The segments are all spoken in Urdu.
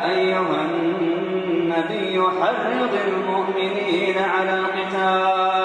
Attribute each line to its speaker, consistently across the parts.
Speaker 1: أيها النبي حرض المؤمنين على القتال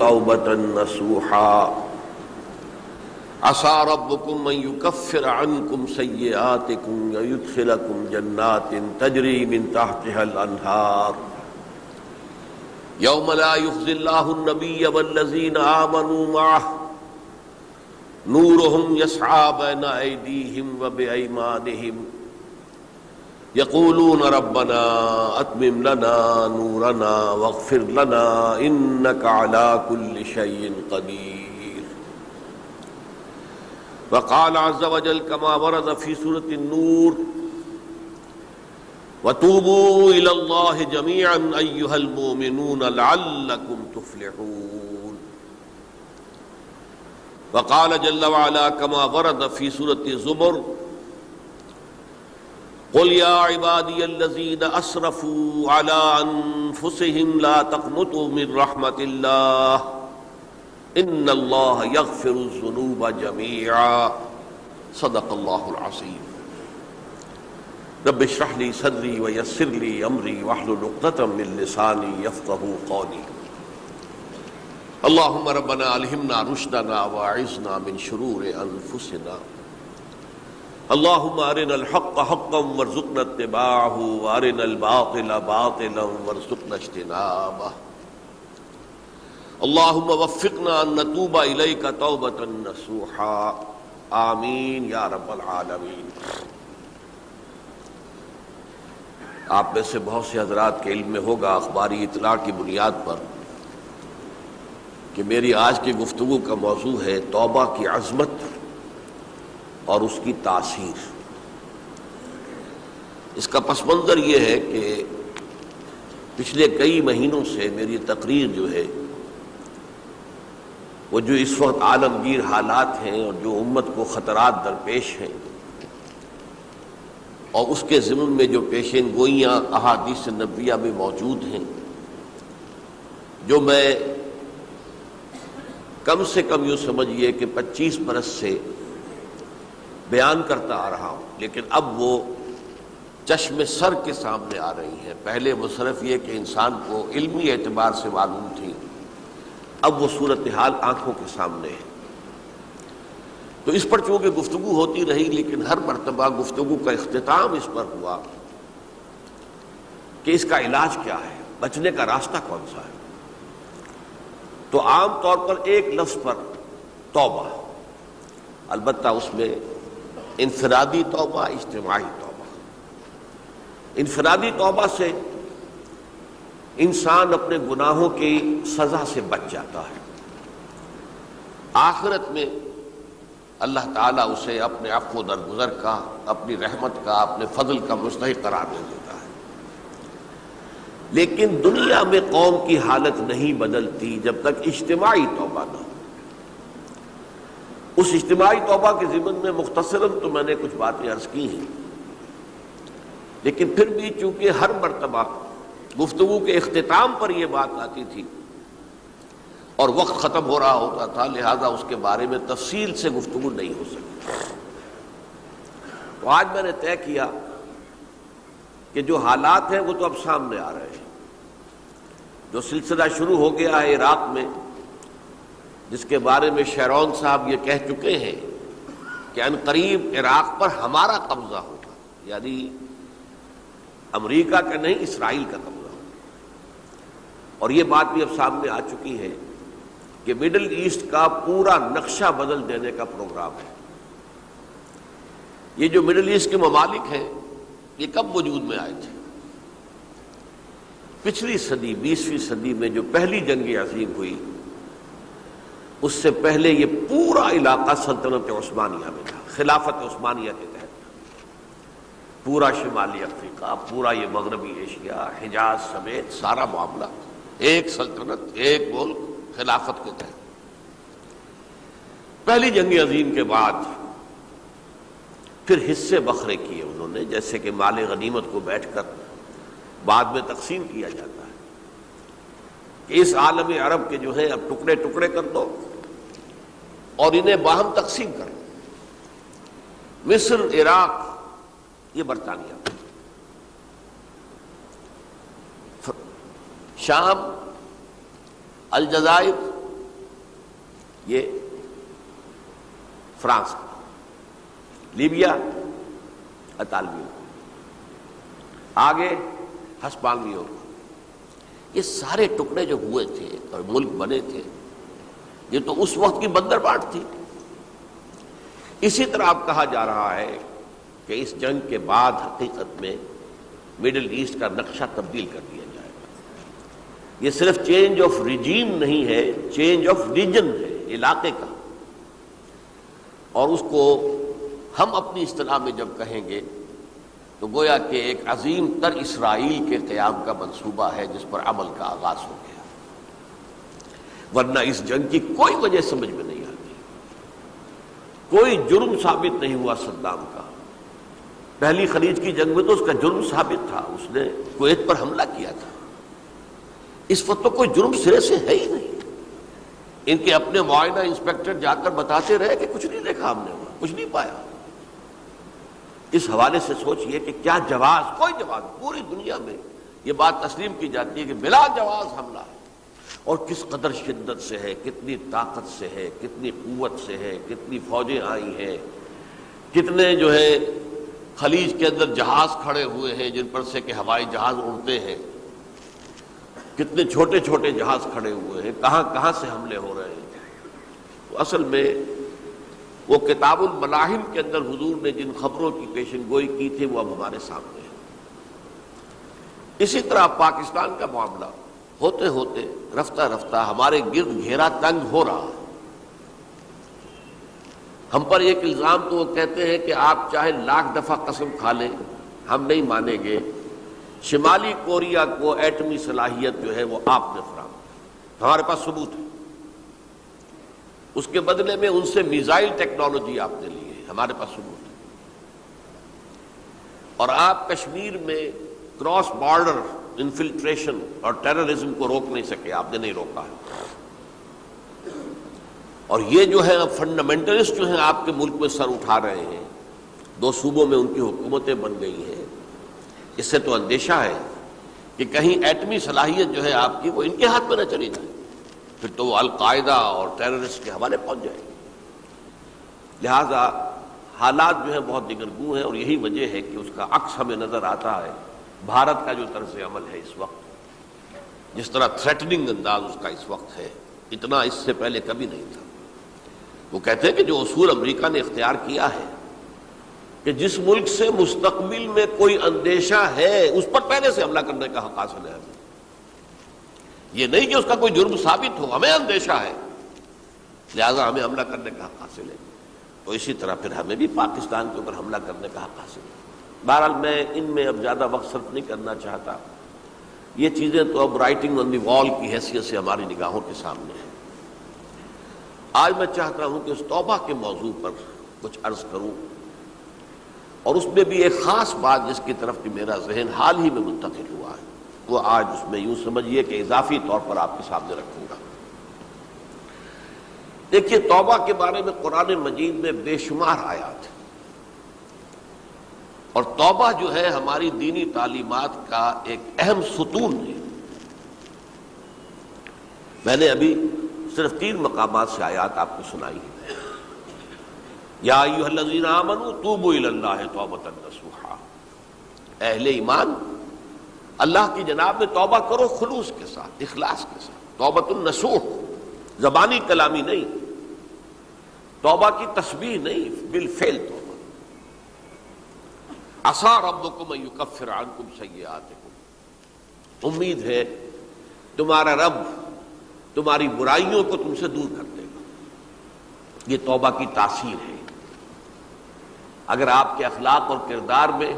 Speaker 2: توبة نصوحا عسى ربكم أن يكفر عنكم سيئاتكم ويدخلكم جنات تجري من تحتها الأنهار يوم لا يخزي الله النبي والذين آمنوا معه نورهم يسعى بين أيديهم وبأيمانهم يقولون ربنا أتمم لنا نورنا واغفر لنا إنك على كل شيء قدير. وقال عز وجل كما ورد في سورة النور وتوبوا إلى الله جميعا أيها المؤمنون لعلكم تفلحون. وقال جل وعلا كما ورد في سورة الزمر قل يا عبادي الذين أسرفوا على أنفسهم لا تقنطوا من رحمة الله إن الله يغفر الذنوب جميعا صدق الله العظيم. رب اشرح لي صدري ويسر لي أمري واحلل عقدة من لساني يفقهوا قولي. اللهم ربنا ألهمنا رشدنا وأعذنا من شرور أنفسنا. اللهم أرنا الحق حقا وارزقنا اتباعه وأرنا الباطل باطلا وارزقنا اجتنابه. اللهم وفقنا أن نتوب إليك توبة نصوحا آمین یا رب العالمین. آپ میں سے بہت سے حضرات کے علم میں ہوگا اخباری اطلاع کی بنیاد پر کہ میری آج کی گفتگو کا موضوع ہے توبہ کی عظمت اور اس کی تاثیر. اس کا پس منظر یہ ہے کہ پچھلے کئی مہینوں سے میری تقریر جو ہے وہ جو اس وقت عالمگیر حالات ہیں اور جو امت کو خطرات درپیش ہیں اور اس کے ضمن میں جو پیشین گوئیاں احادیث نبویہ میں موجود ہیں، جو میں کم سے کم یوں سمجھیے کہ 25 برس سے بیان کرتا آ رہا ہوں، لیکن اب وہ چشم سر کے سامنے آ رہی ہیں. پہلے وہ صرف یہ کہ انسان کو علمی اعتبار سے معلوم تھی، اب وہ صورتحال آنکھوں کے سامنے ہے. تو اس پر چونکہ گفتگو ہوتی رہی، لیکن ہر مرتبہ گفتگو کا اختتام اس پر ہوا کہ اس کا علاج کیا ہے، بچنے کا راستہ کون سا ہے. تو عام طور پر ایک لفظ پر توبہ، البتہ اس میں انفرادی توبہ، اجتماعی توبہ. انفرادی توبہ سے انسان اپنے گناہوں کی سزا سے بچ جاتا ہے. آخرت میں اللہ تعالیٰ اسے اپنے عفو و درگزر کا، اپنی رحمت کا، اپنے فضل کا مستحق قرار دے دیتا ہے۔ لیکن دنیا میں قوم کی حالت نہیں بدلتی جب تک اجتماعی توبہ نہ ہو۔ اس اجتماعی توبہ کے ضمن میں مختصراً تو میں نے کچھ باتیں عرض کی ہیں، لیکن پھر بھی چونکہ ہر مرتبہ گفتگو کے اختتام پر یہ بات آتی تھی اور وقت ختم ہو رہا ہوتا تھا، لہذا اس کے بارے میں تفصیل سے گفتگو نہیں ہو سکتی۔ تو آج میں نے طے کیا کہ جو حالات ہیں وہ تو اب سامنے آ رہے ہیں۔ جو سلسلہ شروع ہو گیا ہے عراق میں، جس کے بارے میں شیرون صاحب یہ کہہ چکے ہیں کہ عنقریب عراق پر ہمارا قبضہ ہوگا، یعنی امریکہ کا نہیں، اسرائیل کا قبضہ ہوگا، اور یہ بات بھی اب سامنے آ چکی ہے کہ مڈل ایسٹ کا پورا نقشہ بدل دینے کا پروگرام ہے۔ یہ جو مڈل ایسٹ کے ممالک ہیں یہ کب وجود میں آئے تھے؟ پچھلی صدی، 20ویں صدی میں جو پہلی جنگ عظیم ہوئی، اس سے پہلے یہ پورا علاقہ سلطنت عثمانیہ میں تھا، خلافت عثمانیہ کے تحت۔ پورا شمالی افریقہ، پورا یہ مغربی ایشیا، حجاز سمیت سارا معاملہ ایک سلطنت، ایک ملک، خلافت کے تحت۔ پہلی جنگ عظیم کے بعد پھر حصے بکھرے کیے انہوں نے، جیسے کہ مال غنیمت کو بیٹھ کر بعد میں تقسیم کیا جاتا ہے کہ اس عالم عرب کے جو ہے اب ٹکڑے ٹکڑے کر دو اور انہیں باہم تقسیم کرو۔ مصر، عراق یہ برطانیہ، شام، الجزائر یہ فرانس کا، لیبیا اطالوی، آگے ہسپانویوں کا۔ یہ سارے ٹکڑے جو ہوئے تھے اور ملک بنے تھے، یہ تو اس وقت کی بندرباٹ تھی۔ اسی طرح اب کہا جا رہا ہے کہ اس جنگ کے بعد حقیقت میں مڈل ایسٹ کا نقشہ تبدیل کر دیا جائے گا۔ یہ صرف چینج آف ریجیم نہیں ہے، چینج آف ریجن ہے، علاقے کا۔ اور اس کو ہم اپنی اصطلاح میں جب کہیں گے تو گویا کہ ایک عظیم تر اسرائیل کے قیام کا منصوبہ ہے جس پر عمل کا آغاز ہو گیا۔ ورنہ اس جنگ کی کوئی وجہ سمجھ میں نہیں آتی، کوئی جرم ثابت نہیں ہوا صدام کا۔ پہلی خلیج کی جنگ میں تو اس کا جرم ثابت تھا، اس نے کویت پر حملہ کیا تھا۔ اس وقت تو کوئی جرم سرے سے ہے ہی نہیں۔ ان کے اپنے معائنہ انسپیکٹر جا کر بتاتے رہے کہ کچھ نہیں دیکھا ہم نے، وہاں کچھ نہیں پایا۔ اس حوالے سے سوچئے کہ کیا جواز، کوئی جواز، پوری دنیا میں یہ بات تسلیم کی جاتی ہے کہ بلا جواز حملہ ہے، اور کس قدر شدت سے ہے، کتنی طاقت سے ہے، کتنی قوت سے ہے، کتنی فوجیں آئی ہیں، کتنے جو ہے خلیج کے اندر جہاز کھڑے ہوئے ہیں جن پر سے کہ ہوائی جہاز اڑتے ہیں، کتنے چھوٹے چھوٹے جہاز کھڑے ہوئے ہیں، کہاں کہاں سے حملے ہو رہے ہیں۔ تو اصل میں وہ کتاب الملاحم کے اندر حضور نے جن خبروں کی پیشن گوئی کی تھی وہ اب ہمارے سامنے ہے۔ اسی طرح پاکستان کا معاملہ ہوتے ہوتے رفتہ رفتہ ہمارے گرد گھیرا تنگ ہو رہا ہے۔ ہم پر ایک الزام تو وہ کہتے ہیں کہ آپ چاہے لاکھ دفعہ قسم کھا لیں ہم نہیں مانیں گے، شمالی کوریا کو ایٹمی صلاحیت جو ہے وہ آپ نے فراہم کی، ہمارے پاس ثبوت ہے۔ اس کے بدلے میں ان سے میزائل ٹیکنالوجی آپ نے لی ہے، ہمارے پاس ثبوت ہے۔ اور آپ کشمیر میں کراس بارڈر انفلٹریشن اور ٹیررزم کو روک نہیں سکے، آپ نے نہیں روکا ہے۔ اور یہ جو ہے فنڈامنٹلسٹ جو ہیں آپ کے ملک میں سر اٹھا رہے ہیں، 2 صوبوں میں ان کی حکومتیں بن گئی ہیں، اس سے تو اندیشہ ہے کہ کہیں ایٹمی صلاحیت جو ہے آپ کی وہ ان کے ہاتھ میں نہ چلی جائے، پھر تو وہ القاعدہ اور ٹیررسٹ کے حوالے پہنچ جائے گی۔ لہذا حالات جو ہیں بہت دگرگوں ہیں، اور یہی وجہ ہے کہ اس کا عکس ہمیں نظر آتا ہے بھارت کا جو طرز عمل ہے اس وقت، جس طرح تھریٹننگ انداز اس کا اس وقت ہے، اتنا اس سے پہلے کبھی نہیں تھا۔ وہ کہتے ہیں کہ جو اصول امریکہ نے اختیار کیا ہے کہ جس ملک سے مستقبل میں کوئی اندیشہ ہے اس پر پہلے سے حملہ کرنے کا حق حاصل ہے ہمیں، یہ نہیں کہ اس کا کوئی جرم ثابت ہو، ہمیں اندیشہ ہے لہذا ہمیں حملہ کرنے کا حق حاصل ہے۔ تو اسی طرح پھر ہمیں بھی پاکستان کے اوپر حملہ کرنے کا حق حاصل ہے۔ بہرحال میں ان میں اب زیادہ وقت صرف نہیں کرنا چاہتا، یہ چیزیں تو اب رائٹنگ آن دی وال کی حیثیت سے ہماری نگاہوں کے سامنے ہیں۔ آج میں چاہتا ہوں کہ اس توبہ کے موضوع پر کچھ عرض کروں، اور اس میں بھی ایک خاص بات جس کی طرف کہ میرا ذہن حال ہی میں منتقل ہوا ہے، وہ آج اس میں یوں سمجھیے کہ اضافی طور پر آپ کے سامنے رکھوں گا۔ دیکھیے، توبہ کے بارے میں قرآن مجید میں بے شمار آیات ہیں، اور توبہ جو ہے ہماری دینی تعلیمات کا ایک اہم ستون ہے۔ میں نے ابھی صرف 3 مقامات سے آیات آپ کو سنائی ہیں۔ یا ایھا الذین آمنوا توبوا الی اللہ توبۃ نصوحا، اہل ایمان اللہ کی جناب میں توبہ کرو خلوص کے ساتھ، اخلاص کے ساتھ۔ توبۃ النصوح، زبانی کلامی نہیں، توبہ کی تسبیح نہیں، بالفعل توبہ۔ عسیٰ ربکم ان یکفر عنکم سیئاتکم، امید ہے تمہارا رب تمہاری برائیوں کو تم سے دور کر دے گا۔ یہ توبہ کی تاثیر ہے۔ اگر آپ کے اخلاق اور کردار میں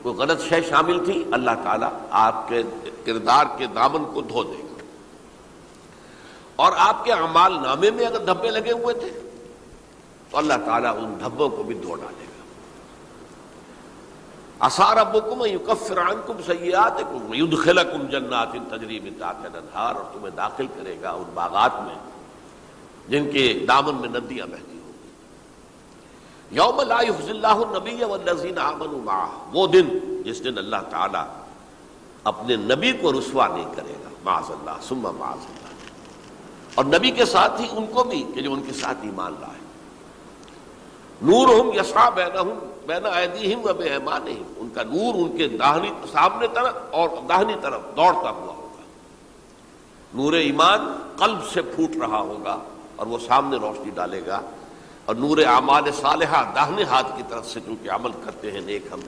Speaker 2: کوئی غلط شے شامل تھی، اللہ تعالیٰ آپ کے کردار کے دامن کو دھو دے گا، اور آپ کے اعمال نامے میں اگر دھبے لگے ہوئے تھے تو اللہ تعالیٰ ان دھبوں کو بھی دھو ڈالے گا۔ عسیٰ ربکم ان یکفر عنکم سیئاتکم ویدخلکم جنات تجری من تحتہا الانہار، اور تمہیں داخل کرے گا ان باغات میں جن کے دامن میں ندیاں بہتی ہوں گی۔ یوم لا یخزی اللہ النبی والذین آمنوا معہ، وہ دن جس دن اللہ تعالیٰ اپنے نبی کو رسوا نہیں کرے گا، معاذ اللہ ثم معاذ اللہ، اور نبی کے ساتھ ہی ان کو بھی کہ جو ان کے ساتھ ایمان لائے۔ نورہم یسعی بینہم بین ایدیہم و بایمانہم، ان کا نور ان کے سامنے طرف اور داہنی طرف دوڑتا ہوا ہوگا۔ نور ایمان قلب سے پھوٹ رہا ہوگا اور وہ سامنے روشنی ڈالے گا، اور نور اعمال صالحہ داہنے ہاتھ کی طرف سے چونکہ عمل کرتے ہیں نیک ہم،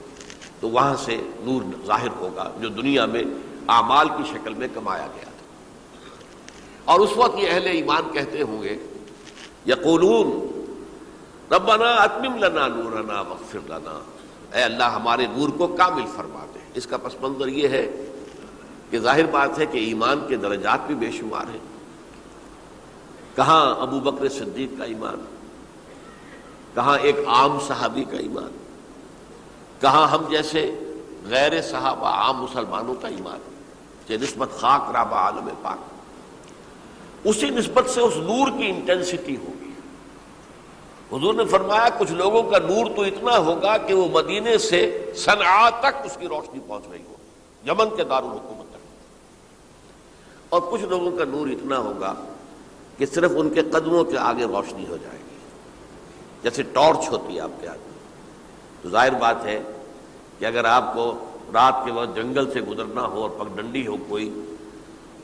Speaker 2: تو وہاں سے نور ظاہر ہوگا جو دنیا میں اعمال کی شکل میں کمایا گیا تھا۔ اور اس وقت یہ اہل ایمان کہتے ہوں گے، یقولون ربنا اتمم لنا نورنا واغفر لنا، اے اللہ ہمارے نور کو کامل فرما دے۔ اس کا پس منظر یہ ہے کہ ظاہر بات ہے کہ ایمان کے درجات بھی بے شمار ہیں۔ کہاں ابو بکر صدیق کا ایمان، کہاں ایک عام صحابی کا ایمان، کہاں ہم جیسے غیر صحابہ عام مسلمانوں کا ایمان، کہ نسبت خاک رابع عالم پاک، اسی نسبت سے اس نور کی انٹینسٹی ہوگی۔ حضور نے فرمایا کچھ لوگوں کا نور تو اتنا ہوگا کہ وہ مدینے سے صنعاء تک اس کی روشنی پہنچ رہی ہوگی، یمن کے دارالحکومت تک، اور کچھ لوگوں کا نور اتنا ہوگا کہ صرف ان کے قدموں کے آگے روشنی ہو جائے گی، جیسے ٹارچ ہوتی ہے آپ کے ہاتھ میں۔ تو ظاہر بات ہے کہ اگر آپ کو رات کے وقت جنگل سے گزرنا ہو اور پگڈنڈی ہو کوئی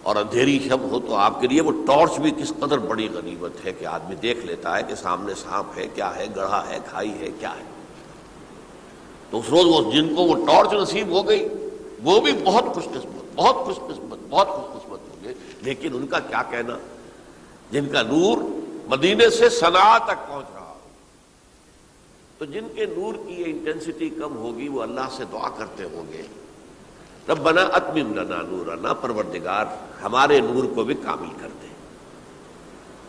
Speaker 2: اور اندھیری شب ہو، تو آپ کے لیے وہ ٹارچ بھی کس قدر بڑی غنیمت ہے کہ آدمی دیکھ لیتا ہے کہ سامنے سانپ ہے، کیا ہے، گڑھا ہے، کھائی ہے، کیا ہے۔ تو اس روز وہ جن کو وہ ٹارچ نصیب ہو گئی وہ بھی بہت خوش قسمت، بہت خوش قسمت، بہت خوش قسمت ہوں گے۔ لیکن ان کا کیا کہنا جن کا نور مدینے سے صنعاء تک پہنچ رہا ہو۔ تو جن کے نور کی یہ انٹینسٹی کم ہوگی وہ اللہ سے دعا کرتے ہوں گے، ربنا اتمم لنا نورنا، پروردگار ہمارے نور کو بھی کامل کر دے۔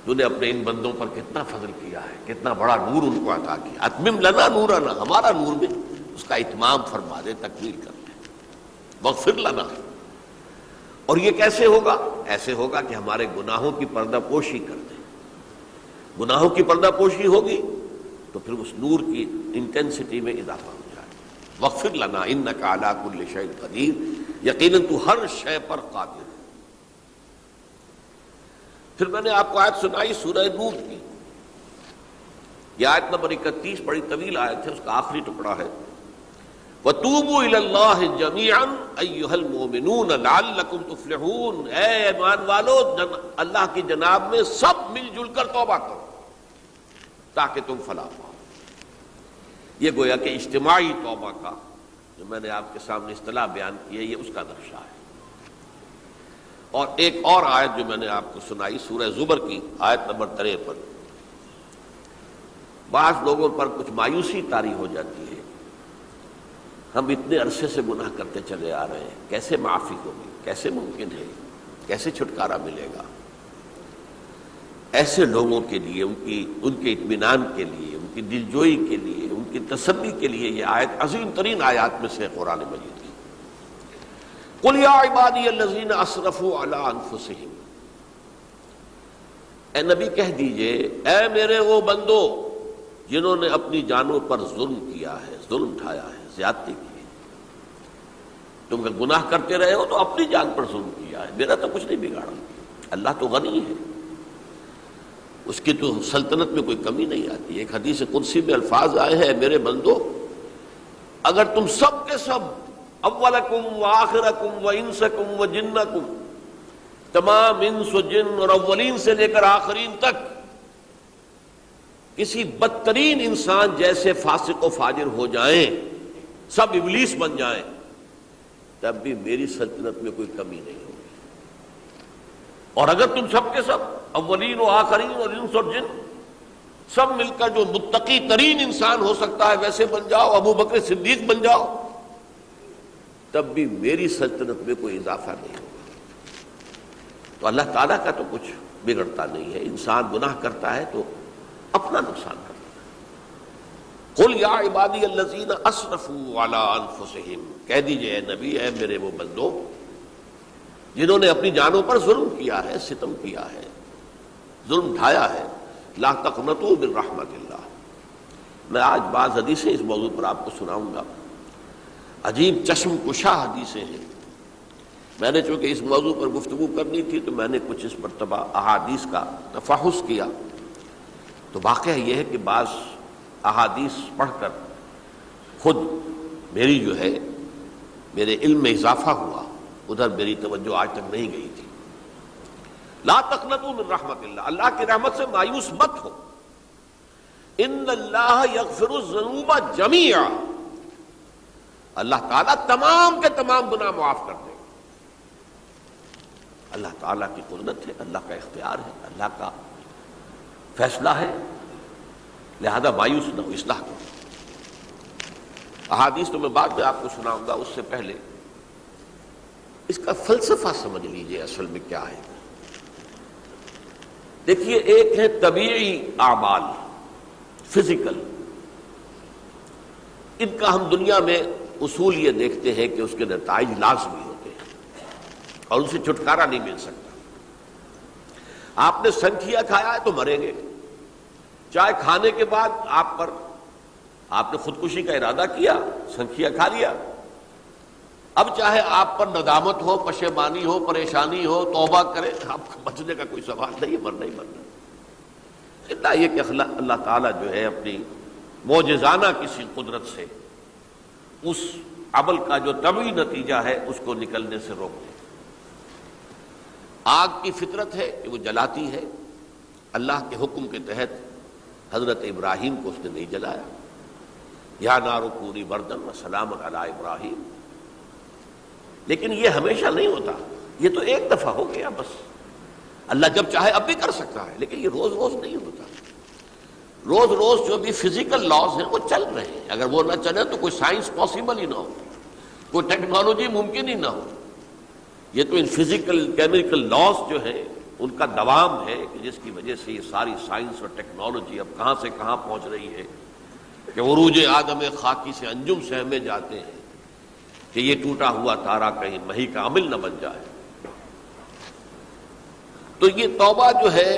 Speaker 2: تو نے اپنے ان بندوں پر کتنا فضل کیا ہے، کتنا بڑا نور ان کو عطا کیا۔ اتمم لنا نورنا، ہمارا نور بھی اس کا اتمام فرما دے، تکمیل کر دے۔ واغفر لنا، اور یہ کیسے ہوگا؟ ایسے ہوگا کہ ہمارے گناہوں کی پردہ پوشی کر دے۔ گناہوں کی پردہ پوشی ہوگی تو پھر اس نور کی انٹینسٹی میں اضافہ ہو جائے۔ واغفر لنا انک علی کل شیء قدیر، یقیناً تو ہر شے پر قادر ہے۔ پھر میں نے آپ کو آیت سنائی سورہ نور کی، یہ آیت نمبر 31 بڑی طویل آیت ہے، اس کا آخری ٹکڑا ہے، وَتُوبُوا إِلَى اللَّهِ جَمِيعًا أَيُّهَا الْمُؤْمِنُونَ لَعَلَّكُمْ تُفْلِحُونَ، اے ایمان والو اللہ کی جناب میں سب مل جل کر توبہ کرو تاکہ تم فلاح پاؤ۔ یہ گویا کہ اجتماعی توبہ کا جو میں نے آپ کے سامنے اصطلاح بیان کی ہے، یہ اس کا نقشہ ہے۔ اور ایک اور آیت جو میں نے آپ کو سنائی سورہ زمر کی آیت نمبر 53، بعض لوگوں پر کچھ مایوسی طاری ہو جاتی ہے، ہم اتنے عرصے سے گناہ کرتے چلے آ رہے ہیں، کیسے معافی ہوگی، کیسے ممکن ہے، کیسے چھٹکارا ملے گا؟ ایسے لوگوں کے لیے ان کے اطمینان کے لیے، ان کی دلجوئی کے لیے، ان کی تسلی کے لیے یہ آیت عظیم ترین آیات میں سے قرآن مجید کی۔ قل یا عبادی الذین اسرفوا علی انفسہم، اے نبی کہہ دیجئے اے میرے وہ بندو جنہوں نے اپنی جانوں پر ظلم کیا ہے، ظلم اٹھایا ہے، زیادتی کی ہے۔ تم اگر گناہ کرتے رہے ہو تو اپنی جان پر ظلم کیا ہے، میرا تو کچھ نہیں بگاڑا، اللہ تو غنی ہے، اس کی تو سلطنت میں کوئی کمی نہیں آتی۔ ایک حدیث قدسی میں الفاظ آئے ہیں، میرے بندو اگر تم سب کے سب، اولکم و آخرکم و انسکم و جنکم، تمام انس و جن اور اولین سے لے کر آخرین تک کسی بدترین انسان جیسے فاسق و فاجر ہو جائیں، سب ابلیس بن جائیں، تب بھی میری سلطنت میں کوئی کمی نہیں ہوگی۔ اور اگر تم سب کے سب اولین و آخرین اور انس اور جن سب مل کر جو متقی ترین انسان ہو سکتا ہے ویسے بن جاؤ، ابو بکر صدیق بن جاؤ، تب بھی میری سلطنت میں کوئی اضافہ نہیں ہوگا۔ تو اللہ تعالیٰ کا تو کچھ بگڑتا نہیں ہے، انسان گناہ کرتا ہے تو اپنا نقصان کرتا ہے۔ قل یا عبادی الذین اسرفوا علی انفسہم، کہہ دیجئے اے نبی، اے میرے وہ بندو جنہوں نے اپنی جانوں پر ظلم کیا ہے، ستم کیا ہے، ظلم اٹھایا ہے، لا تقنطوا من رحمت اللہ۔ میں آج بعض حدیثیں اس موضوع پر آپ کو سناؤں گا، عجیب چشم کشا حدیثیں ہیں۔ میں نے چونکہ اس موضوع پر گفتگو کرنی تھی تو میں نے کچھ اس مرتبہ احادیث کا تفحص کیا، تو واقعہ یہ ہے کہ بعض احادیث پڑھ کر خود میری جو ہے میرے علم میں اضافہ ہوا، ادھر میری توجہ آج تک نہیں گئی تھی۔ لا تقنطوا من رحمت اللہ، اللہ کی رحمت سے مایوس مت ہو۔ ان اللہ یغفر الذنوب جميعا، اللہ تعالیٰ تمام کے تمام گناہ معاف کر دے گا۔ اللہ تعالیٰ کی قدرت ہے، اللہ کا اختیار ہے، اللہ کا فیصلہ ہے، لہذا مایوس نہ ہو، اصلاح کرو۔ احادیث تو میں بعد میں آپ کو سناؤں گا، اس سے پہلے اس کا فلسفہ سمجھ لیجئے اصل میں کیا ہے۔ دیکھیے، ایک ہے طبیعی اعمال، فزیکل، ان کا ہم دنیا میں اصول یہ دیکھتے ہیں کہ اس کے نتائج لازمی ہوتے ہیں اور ان سے چھٹکارا نہیں مل سکتا۔ آپ نے سنکھیا کھایا ہے تو مریں گے، چائے کھانے کے بعد آپ نے خودکشی کا ارادہ کیا، سنکھیا کھا لیا، اب چاہے آپ پر ندامت ہو، پشیمانی ہو، پریشانی ہو، توبہ کرے، آپ کو بچنے کا کوئی سوال نہیں، مرنا ہی مرنا۔ اتنا یہ کہ اللہ تعالیٰ جو ہے اپنی معجزانہ کسی قدرت سے اس عمل کا جو طبعی نتیجہ ہے اس کو نکلنے سے روک دے۔ آگ کی فطرت ہے کہ وہ جلاتی ہے، اللہ کے حکم کے تحت حضرت ابراہیم کو اس نے نہیں جلایا، یا نار کونی بردن وسلام علی ابراہیم۔ لیکن یہ ہمیشہ نہیں ہوتا، یہ تو ایک دفعہ ہو گیا بس۔ اللہ جب چاہے اب بھی کر سکتا ہے، لیکن یہ روز روز نہیں ہوتا۔ روز روز جو بھی فزیکل لاز ہیں وہ چل رہے ہیں، اگر وہ نہ چلے تو کوئی سائنس پاسبل ہی نہ ہو، کوئی ٹیکنالوجی ممکن ہی نہ ہو۔ یہ تو ان فزیکل کیمیکل لاز جو ہیں ان کا دوام ہے کہ جس کی وجہ سے یہ ساری سائنس اور ٹیکنالوجی اب کہاں سے کہاں پہنچ رہی ہے کہ عروج آدم خاکی سے انجم سہمے جاتے ہیں کہ یہ ٹوٹا ہوا تارا کہیں مہی کا عمل نہ بن جائے۔ تو یہ توبہ جو ہے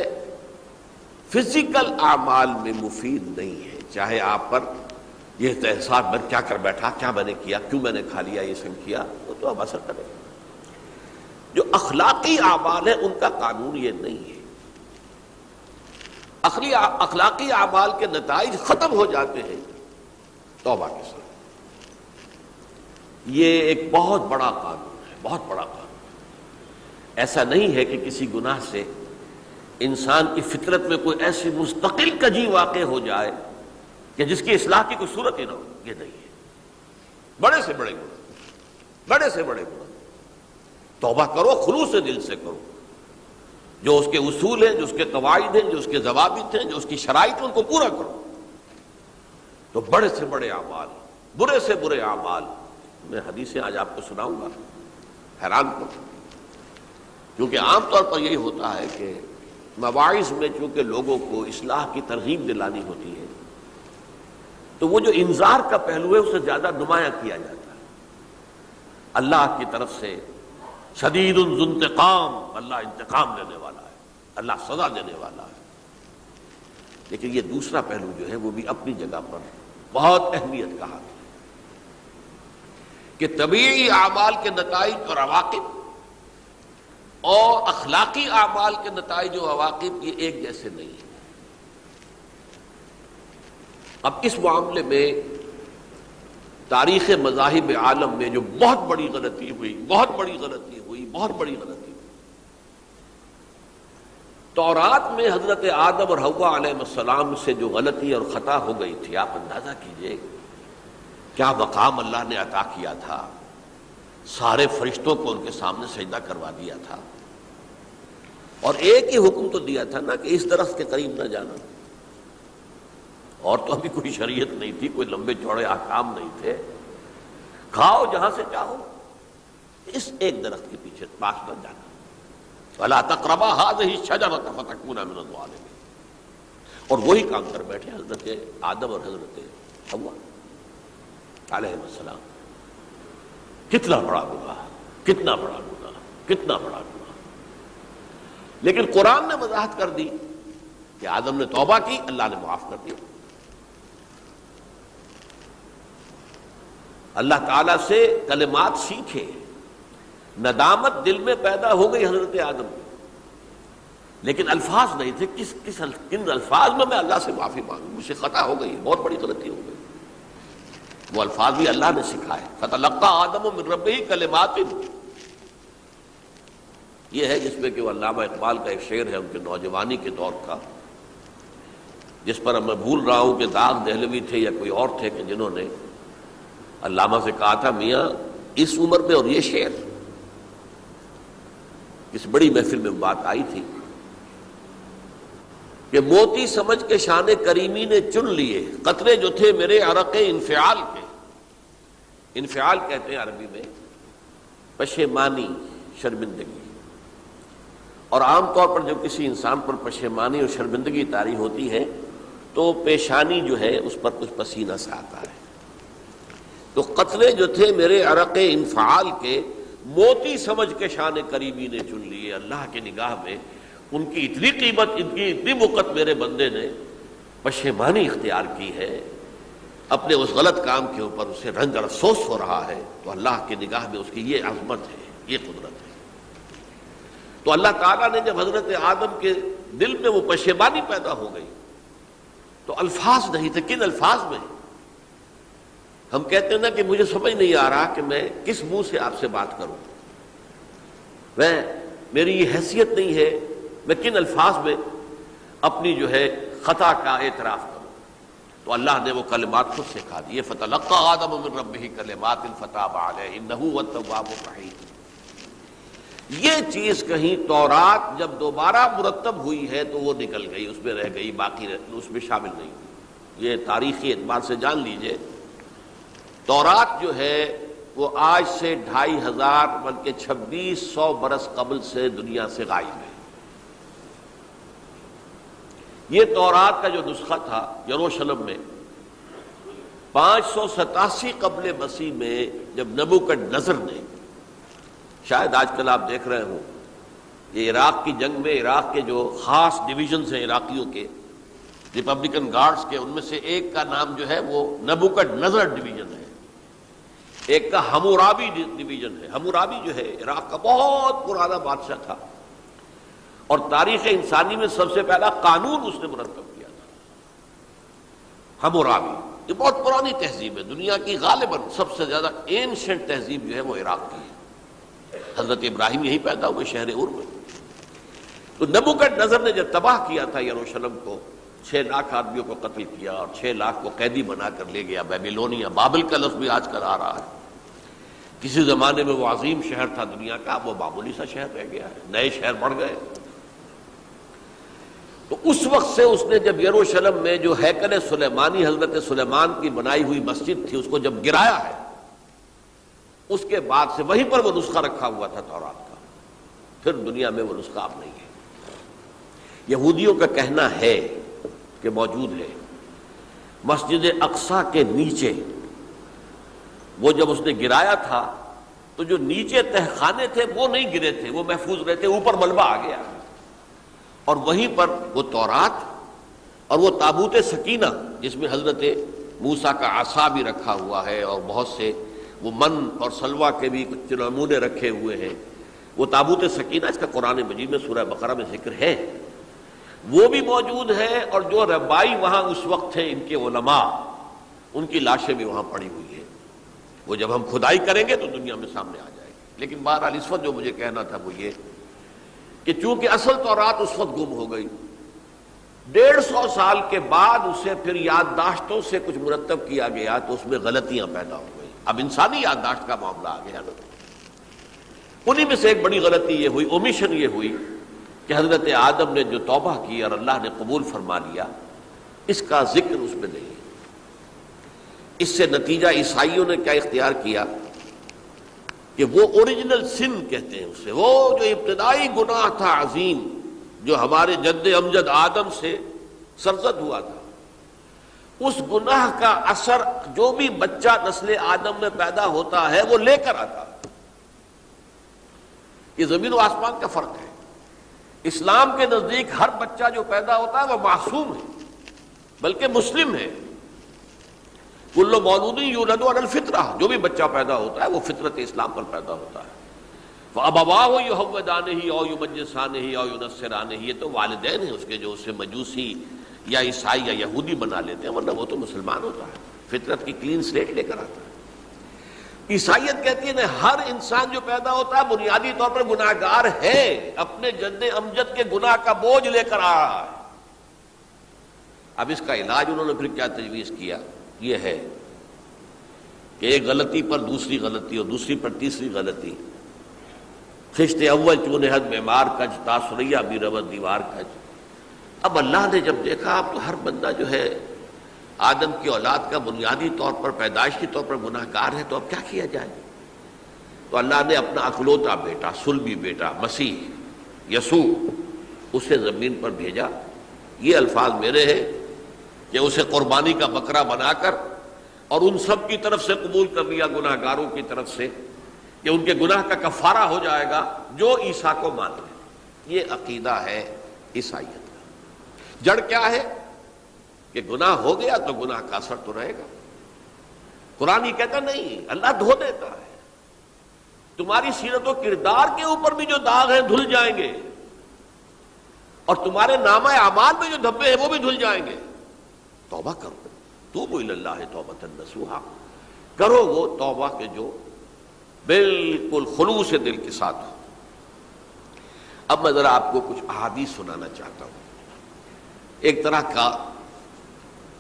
Speaker 2: فزیکل اعمال میں مفید نہیں ہے، چاہے آپ پر یہ احساس میں کیا کر بیٹھا، کیا میں نے کیا، کیوں میں نے کھا لیا یہ سن کیا، وہ تو اب اثر کرے۔ جو اخلاقی اعمال ہیں ان کا قانون یہ نہیں ہے۔ اخلاقی اعمال کے نتائج ختم ہو جاتے ہیں توبہ کے ساتھ۔ یہ ایک بہت بڑا قانون ہے، بہت بڑا قانون۔ ایسا نہیں ہے کہ کسی گناہ سے انسان کی فطرت میں کوئی ایسی مستقل کجی واقع ہو جائے کہ جس کی اصلاح کی کوئی صورت ہی نہ ہو، یہ نہیں ہے۔ بڑے سے بڑے گناہ، بڑے سے بڑے گناہ توبہ کرو، خلوص دل سے کرو، جو اس کے اصول ہیں، جو اس کے قواعد ہیں، جو اس کے ضوابط ہیں، جو اس کی شرائط ہیں، ان کو پورا کرو۔ تو بڑے سے بڑے اعمال، برے سے برے اعمال، میں حدیثیں آج آپ کو سناؤں گا، حیران کو، کیونکہ عام طور پر یہی ہوتا ہے کہ مواعظ میں چونکہ لوگوں کو اصلاح کی ترغیب دلانی ہوتی ہے تو وہ جو انذار کا پہلو ہے اسے زیادہ نمایاں کیا جاتا ہے۔ اللہ کی طرف سے شدید ذو انتقام، اللہ انتقام لینے والا ہے، اللہ سزا دینے والا ہے۔ لیکن یہ دوسرا پہلو جو ہے وہ بھی اپنی جگہ پر بہت اہمیت کا حامل ہے کہ طبیعی اعمال کے نتائج اور عواقب اور اخلاقی اعمال کے نتائج و عواقب یہ ایک جیسے نہیں ہیں۔ اب اس معاملے میں تاریخ مذاہب عالم میں جو بہت بڑی غلطی ہوئی، تورات میں حضرت آدم اور حوا علیہ السلام سے جو غلطی اور خطا ہو گئی تھی، آپ اندازہ کیجئے کیا مقام اللہ نے عطا کیا تھا، سارے فرشتوں کو ان کے سامنے سجدہ کروا دیا تھا، اور ایک ہی حکم تو دیا تھا نا کہ اس درخت کے قریب نہ جانا، اور تو ابھی کوئی شریعت نہیں تھی، کوئی لمبے چوڑے احکام نہیں تھے، کھاؤ جہاں سے چاہو، اس ایک درخت کے پیچھے پاس نہ جانا، وَلَا تَقْرَبَا هَٰذِهِ الشَّجَرَةَ فَتَكُونَا مِنَ الظَّالِمِينَ۔ اور وہی کام کر بیٹھے حضرت آدم اور حضرت حوا علیہ السلام۔ کتنا بڑا گناہ، کتنا بڑا گناہ، کتنا بڑا گناہ، لیکن قرآن نے وضاحت کر دی کہ آدم نے توبہ کی، اللہ نے معاف کر دیا۔ اللہ تعالیٰ سے کلمات سیکھے، ندامت دل میں پیدا ہو گئی حضرت آدم میں، لیکن الفاظ نہیں تھے، کن الفاظ میں اللہ سے معافی مانگوں، مجھ سے خطا ہو گئی، بہت بڑی غلطی ہو گئی۔ وہ الفاظ بھی اللہ نے سکھائے، فَتَلَقَّىٰ آدَمُ مِن رَبِّهِ كَلِمَاتٍ، یہ ہے جس میں کہ وہ علامہ اقبال کا ایک شعر ہے ان کے نوجوانی کے دور کا، جس پر میں بھول رہا ہوں کہ داغ دہلوی تھے یا کوئی اور تھے کہ جنہوں نے علامہ سے کہا تھا میاں اس عمر میں اور یہ شعر، اس بڑی محفل میں بات آئی تھی کہ موتی سمجھ کے شان کریمی نے چن لیے قطرے جو تھے میرے عرق انفعال کے۔ انفعال کہتے ہیں عربی میں پشیمانی، شرمندگی، اور عام طور پر جب کسی انسان پر پشیمانی اور شرمندگی طاری ہوتی ہے تو پیشانی جو ہے اس پر کچھ پسینہ سا آتا ہے۔ تو قطرے جو تھے میرے عرق انفعال کے، موتی سمجھ کے شان کریمی نے چن لیے، اللہ کی نگاہ میں ان کی اتنی قیمت، ان کی اتنی وقت میرے بندے نے پشیمانی اختیار کی ہے، اپنے اس غلط کام کے اوپر اسے رنج اور افسوس ہو رہا ہے، تو اللہ کی نگاہ میں اس کی یہ عظمت ہے، یہ قدرت ہے۔ تو اللہ تعالیٰ نے جب حضرت آدم کے دل میں وہ پشیمانی پیدا ہو گئی تو الفاظ نہیں تھے، کن الفاظ میں؟ ہم کہتے ہیں نا کہ مجھے سمجھ نہیں آ رہا کہ میں کس منہ سے آپ سے بات کروں، میری یہ حیثیت نہیں ہے، میں کن الفاظ میں اپنی جو ہے خطا کا اعتراف کروں۔ تو اللہ نے وہ کلمات خود سکھا دیے، فَتَلَقَّىٰ آدَمُ مِن رَبِّهِ كَلِمَاتٍ فَتَابَ عَلَيْهِ إِنَّهُ هُوَ التَّوَّابُ الرَّحِيمُ۔ یہ چیز کہیں تورات جب دوبارہ مرتب ہوئی ہے تو وہ نکل گئی، اس میں رہ گئی، باقی اس میں شامل نہیں ہوئی۔ یہ تاریخی اعتبار سے جان لیجئے، تورات جو ہے وہ آج سے 2500 بلکہ 2600 برس قبل سے دنیا سے غائب ہے۔ یہ تورات کا جو نسخہ تھا یروشلم میں 587 قبل مسیح میں جب نبوکدنضر نے، شاید آج کل آپ دیکھ رہے ہوں، یہ عراق کی جنگ میں عراق کے جو خاص ڈویژنز ہیں عراقیوں کے، ریپبلکن گارڈز کے، ان میں سے ایک کا نام جو ہے وہ نبوکدنضر ڈویژن ہے، ایک کا حمورابی ڈویژن ہے۔ حمورابی جو ہے عراق کا بہت پرانا بادشاہ تھا، اور تاریخ انسانی میں سب سے پہلا قانون اس نے مرتب کیا تھا، حمورابی۔ یہ بہت پرانی تہذیب ہے، دنیا کی غالباً سب سے زیادہ اینشنٹ تہذیب جو ہے وہ عراق کی ہے، حضرت ابراہیم یہی پیدا ہوئے شہر عور میں۔ تو نبوکدنضر نے جب تباہ کیا تھا یروشلم کو، 6 لاکھ آدمیوں کو قتل کیا اور 6 لاکھ کو قیدی بنا کر لے گیا بیبیلونیا، بابل کا لفظ بھی آج کل آ رہا ہے۔ کسی زمانے میں وہ عظیم شہر تھا دنیا کا، اب وہ معمولی سا شہر رہ گیا ہے، نئے شہر بڑھ گئے۔ تو اس وقت سے اس نے جب یروشلم میں جو ہیکل سلیمانی حضرت سلیمان کی بنائی ہوئی مسجد تھی اس کو جب گرایا ہے، اس کے بعد سے وہیں پر وہ نسخہ رکھا ہوا تھا تورات کا، پھر دنیا میں وہ نسخہ اب نہیں ہے۔ یہودیوں کا کہنا ہے کہ موجود ہے، مسجد اقصی کے نیچے وہ جب اس نے گرایا تھا تو جو نیچے تہخانے تھے وہ نہیں گرے تھے، وہ محفوظ رہے تھے، اوپر ملبہ آ گیا، اور وہیں پر وہ تورات اور وہ تابوت سکینہ جس میں حضرت موسیٰ کا عصا بھی رکھا ہوا ہے اور بہت سے وہ من اور سلوہ کے بھی کچھ نمونے رکھے ہوئے ہیں، وہ تابوت سکینہ اس کا قرآن مجید میں سورہ بقرہ میں ذکر ہے، وہ بھی موجود ہے، اور جو ربائی وہاں اس وقت تھے ان کے علماء، ان کی لاشیں بھی وہاں پڑی ہوئی ہیں، وہ جب ہم کھدائی کریں گے تو دنیا میں سامنے آ جائے گی۔ لیکن بہرحال اس وقت جو مجھے کہنا تھا وہ یہ کہ چونکہ اصل تورات اس وقت گم ہو گئی، 150 سال کے بعد اسے پھر یادداشتوں سے کچھ مرتب کیا گیا تو اس میں غلطیاں پیدا ہو گئی، اب انسانی یادداشت کا معاملہ آ گیا نا۔ انہی میں سے ایک بڑی غلطی یہ ہوئی، اومیشن یہ ہوئی کہ حضرت آدم نے جو توبہ کی اور اللہ نے قبول فرما لیا، اس کا ذکر اس میں نہیں ہے۔ اس سے نتیجہ عیسائیوں نے کیا اختیار کیا کہ وہ اوریجنل سن کہتے ہیں اسے، وہ جو ابتدائی گناہ تھا عظیم جو ہمارے جد امجد آدم سے سرزد ہوا تھا، اس گناہ کا اثر جو بھی بچہ نسل آدم میں پیدا ہوتا ہے وہ لے کر آتا ہے۔ یہ زمین و آسمان کا فرق ہے۔ اسلام کے نزدیک ہر بچہ جو پیدا ہوتا ہے وہ معصوم ہے، بلکہ مسلم ہے۔ کل مولود یولد علی الفطرہ، جو بھی بچہ پیدا ہوتا ہے وہ فطرت اسلام پر پیدا ہوتا ہے۔ فَأَبَوَاهُ يُهَوِّدَانِهِ أَوْ يُمَجِّسَانِهِ أَوْ يُنَصِّرَانِهِ، یہ تو والدین ہیں اس کے جو اسے مجوسی یا عیسائی یا یہودی بنا لیتے ہیں، ورنہ وہ تو مسلمان ہوتا ہے، فطرت کی کلین سلیٹ لے کر آتا ہے۔ عیسائیت کہتی ہے کہ ہر انسان جو پیدا ہوتا ہے بنیادی طور پر گناہگار ہے، اپنے جد امجد کے گناہ کا بوجھ لے کر آ رہا ہے۔ اب اس کا علاج انہوں نے پھر کیا تجویز کیا، یہ ہے کہ ایک غلطی پر دوسری غلطی اور دوسری پر تیسری غلطی، خشت اول چون حد معمار کج تاثریہ بھی رود دیوار کج۔ اب اللہ نے جب دیکھا اب تو ہر بندہ جو ہے آدم کی اولاد کا بنیادی طور پر پیدائشی طور پر گناہ گار ہے، تو اب کیا کیا جائے؟ تو اللہ نے اپنا اکلوتا بیٹا، صلبی بیٹا مسیح یسوع اسے زمین پر بھیجا۔ یہ الفاظ میرے ہیں کہ اسے قربانی کا بکرا بنا کر اور ان سب کی طرف سے قبول کر لیا، گناہ گاروں کی طرف سے، کہ ان کے گناہ کا کفارہ ہو جائے گا جو عیسیٰ کو مان لے۔ یہ عقیدہ ہے عیسائیت کا۔ جڑ کیا ہے کہ گناہ ہو گیا تو گناہ کا اثر تو رہے گا۔ قرآن یہ کہتا نہیں، اللہ دھو دیتا ہے، تمہاری سیرت و کردار کے اوپر بھی جو داغ ہیں دھل جائیں گے، اور تمہارے نامہ اعمال میں جو دھبے ہیں وہ بھی دھل جائیں گے۔ توبہ کرو، توبوا الی اللہ توبۃ نصوحا، کرو وہ توبہ کے جو بالکل خلوص دل کے ساتھ ہو۔ اب میں ذرا آپ کو کچھ احادیث سنانا چاہتا ہوں۔ ایک طرح کا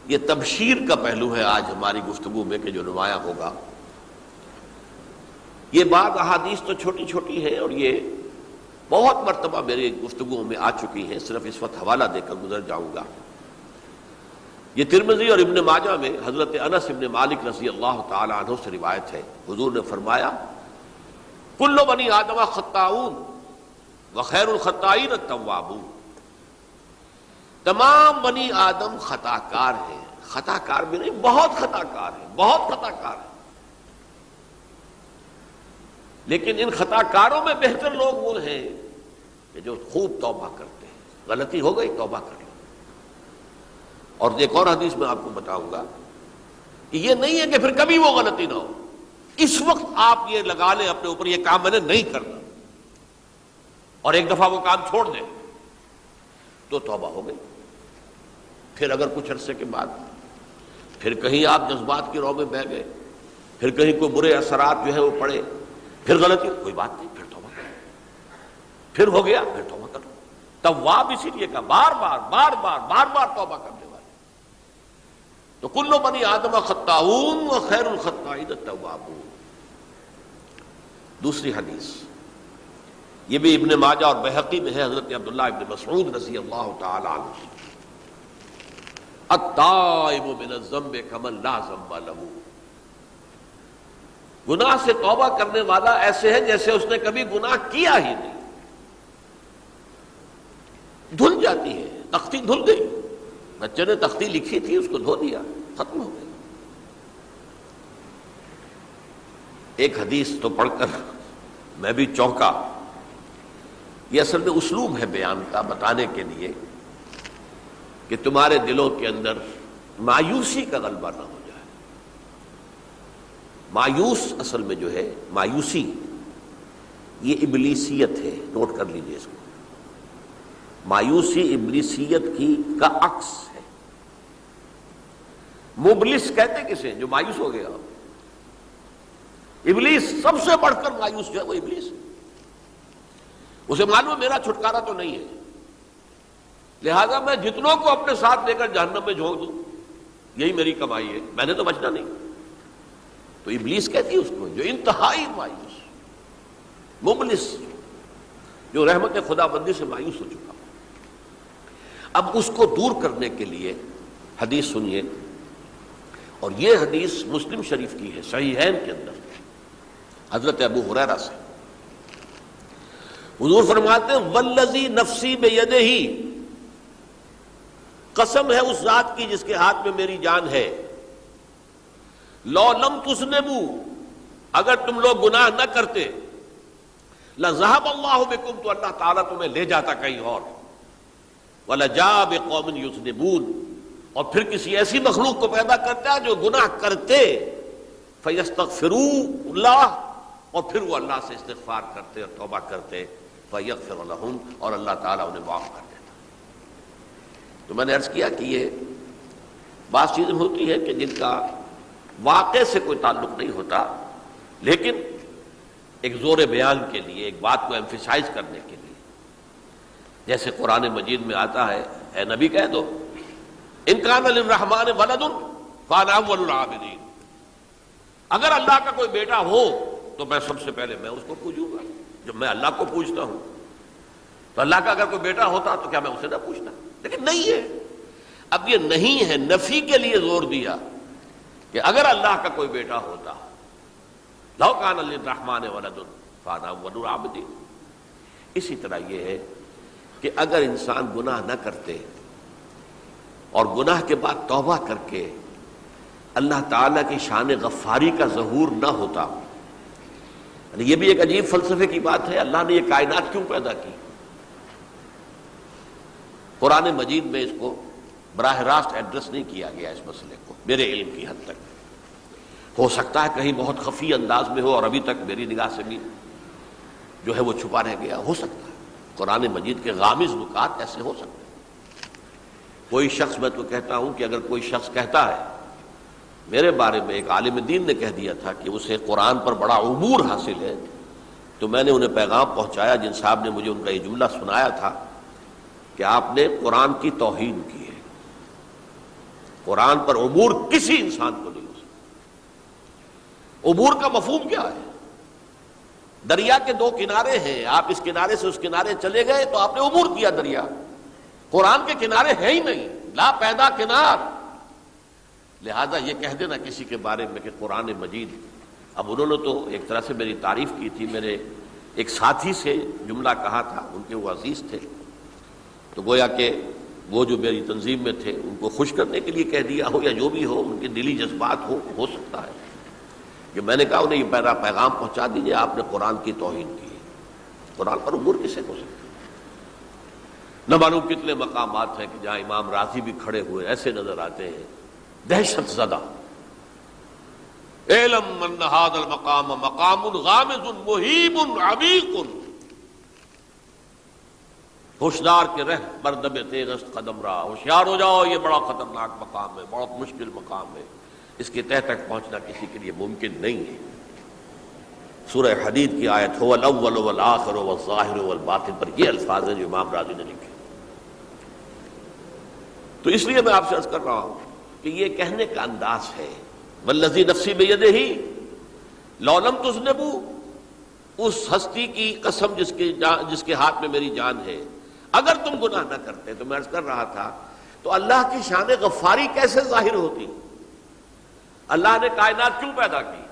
Speaker 2: یہ تبشیر کا پہلو ہے آج ہماری گفتگو میں کہ جو نمایاں ہوگا۔ یہ بعض احادیث تو چھوٹی چھوٹی ہیں اور یہ بہت مرتبہ میری گفتگو میں آ چکی ہیں، صرف اس وقت حوالہ دے کر گزر جاؤں گا۔ یہ ترمذی اور ابن ماجہ میں حضرت انس ابن مالک رضی اللہ تعالی عنہ سے روایت ہے، حضور نے فرمایا کل بنی آدم خطاؤون وخیر الخطائین التوابون، تمام بنی آدم خطا کار ہیں، خطا کار بھی نہیں، بہت خطا کار ہیں، بہت خطا کار ہیں، لیکن ان خطا کاروں میں بہتر لوگ وہ ہیں کہ جو خوب توبہ کرتے ہیں۔ غلطی ہو گئی توبہ کر لو۔ اور ایک اور حدیث میں آپ کو بتاؤں گا کہ یہ نہیں ہے کہ پھر کبھی وہ غلطی نہ ہو، اس وقت آپ یہ لگا لیں اپنے اوپر یہ کام میں نے نہیں کرنا، اور ایک دفعہ وہ کام چھوڑ دیں تو توبہ ہو گئی۔ پھر اگر کچھ عرصے کے بعد پھر کہیں آپ جذبات کی رو میں بہہ گئے، پھر کہیں کوئی برے اثرات جو ہے وہ پڑے، پھر غلطی، کوئی بات نہیں، پھر توبہ کرو، پھر ہو گیا پھر توبہ کرو۔ تواب اسی لیے کہا بار بار بار بار بار بار توبہ کرنے والے۔ تو کل بنی آدم خطاؤون وخیر الخطائین التوابون۔ دوسری حدیث یہ بھی ابن ماجہ اور بہقی میں ہے حضرت عبداللہ ابن مسعود رضی اللہ تعالی عنہ، التائب من الذنب کمن لا ذنب لہ، گناہ سے توبہ کرنے والا ایسے ہے جیسے اس نے کبھی گناہ کیا ہی نہیں. دھل جاتی ہے، تختی دھل گئی، بچے نے تختی لکھی تھی اس کو دھو دیا، ختم ہو گئی. ایک حدیث تو پڑھ کر میں بھی چونکا. یہ اصل میں اسلوب ہے بیان کا، بتانے کے لیے کہ تمہارے دلوں کے اندر مایوسی کا غلبہ نہ ہو جائے. مایوس اصل میں جو ہے مایوسی یہ ابلیسیت ہے، نوٹ کر لیجئے اس کو. مایوسی ابلیسیت کا عکس ہے. مبلس کہتے کسے جو مایوس ہو گیا؟ ابلیس سب سے بڑھ کر مایوس جو ہے وہ ابلیس ہے. اسے معلوم ہے میرا چھٹکارا تو نہیں ہے، لہذا میں جتنوں کو اپنے ساتھ لے کر جہنم میں جھونک دوں یہی میری کمائی ہے، میں نے تو بچنا نہیں. تو ابلیس کہتی ہے اس کو جو انتہائی مایوس، مبلس، جو رحمت خدا بندی سے مایوس ہو چکا. اب اس کو دور کرنے کے لیے حدیث سنیے، اور یہ حدیث مسلم شریف کی ہے صحیحین کے اندر حضرت ابو ہریرہ سے. حضور فرماتے ہیں والذی نفسی بیدہ، قسم ہے اس ذات کی جس کے ہاتھ میں میری جان ہے، لو لم تذنبوا، اگر تم لوگ گناہ نہ کرتے، لذهب اللہ بکم، تو اللہ تعالیٰ تمہیں لے جاتا کہیں اور، وَلَجَاءَ بِقَوْمٍ يُذْنِبُونَ، اور پھر کسی ایسی مخلوق کو پیدا کرتا ہے جو گناہ کرتے، فَيَسْتَغْفِرُوا اللَّهَ، اور پھر وہ اللہ سے استغفار کرتے اور توبہ کرتے، فَيَغْفِرُ لَهُمْ، اور اللہ تعالیٰ انہیں معاف کر دیتا. تو میں نے عرض کیا کہ یہ بعض چیزیں ہوتی ہیں کہ جن کا واقع سے کوئی تعلق نہیں ہوتا، لیکن ایک زور بیان کے لیے، ایک بات کو ایمفیسائز کرنے کے لیے، جیسے قرآن مجید میں آتا ہے اے نبی کہہ دو ان کان للرحمن ولد فانا اول العابدین، اگر اللہ کا کوئی بیٹا ہو تو میں سب سے پہلے میں اس کو پوجوں گا. جب میں اللہ کو پوجتا ہوں تو اللہ کا اگر کوئی بیٹا ہوتا تو کیا میں اسے نہ پوچھتا؟ لیکن نہیں ہے. اب یہ نہیں ہے، نفی کے لیے زور دیا کہ اگر اللہ کا کوئی بیٹا ہوتا، لو کان للرحمن ولد فانا اول العابدین. اسی طرح یہ ہے کہ اگر انسان گناہ نہ کرتے اور گناہ کے بعد توبہ کر کے اللہ تعالیٰ کی شان غفاری کا ظہور نہ ہوتا، یہ بھی ایک عجیب فلسفے کی بات ہے. اللہ نے یہ کائنات کیوں پیدا کی؟ قرآن مجید میں اس کو براہ راست ایڈریس نہیں کیا گیا اس مسئلے کو میرے علم کی حد تک. ہو سکتا ہے کہیں بہت خفی انداز میں ہو اور ابھی تک میری نگاہ سے بھی جو ہے وہ چھپا رہ گیا، ہو سکتا ہے. قرآن مجید کے غامض نکات ایسے ہو سکتے ہیں. کوئی شخص، میں تو کہتا ہوں کہ اگر کوئی شخص کہتا ہے، میرے بارے میں ایک عالم دین نے کہہ دیا تھا کہ اسے قرآن پر بڑا عبور حاصل ہے، تو میں نے انہیں پیغام پہنچایا، جن صاحب نے مجھے ان کا یہ جملہ سنایا تھا کہ آپ نے قرآن کی توہین کی ہے. قرآن پر عبور کسی انسان کو نہیں ہو سکتا. عبور کا مفہوم کیا ہے؟ دریا کے دو کنارے ہیں، آپ اس کنارے سے اس کنارے چلے گئے تو آپ نے عبور کیا دریا. قرآن کے کنارے ہیں ہی نہیں، لا پیدا کنار. لہذا یہ کہہ دینا کسی کے بارے میں کہ قرآن مجید، اب انہوں نے تو ایک طرح سے میری تعریف کی تھی، میرے ایک ساتھی سے جملہ کہا تھا، ان کے وہ عزیز تھے، تو گویا کہ وہ جو میری تنظیم میں تھے ان کو خوش کرنے کے لیے کہہ دیا ہو یا جو بھی ہو، ان کے دلی جذبات ہو سکتا ہے کہ میں نے کہا انہیں یہ میرا پیغام پہنچا دیجیے، آپ نے قرآن کی توہین کی ہے. قرآن پر عبور کسے ہو سکتا ہے؟ نہ معلوم کتنے مقامات ہیں کہ جہاں امام راضی بھی کھڑے ہوئے ایسے نظر آتے ہیں دہشت زدہ. اعلم ان هذا المقام مقام غامض مہیب عمیق، ہوشیار کے رہ مردب تیغست قدم رہا، ہوشیار ہو جاؤ، یہ بڑا خطرناک مقام ہے، بہت مشکل مقام ہے، اس کے تہ تک پہنچنا کسی کے لیے ممکن نہیں ہے. سورہ حدید کی آیت هو الاول والآخر والظاہر والباطن پر یہ الفاظ ہیں جو امام راضی نے لکھے. تو اس لیے میں آپ سے عرض کر رہا ہوں کہ یہ کہنے کا انداز ہے والذی نفسی بیدہ لو لم تذنبوا، اس ہستی کی قسم جس کے ہاتھ میں میری جان ہے، اگر تم گناہ نہ کرتے، تو میں عرض کر رہا تھا تو اللہ کی شان غفاری کیسے ظاہر ہوتی؟ اللہ نے کائنات کیوں پیدا کی؟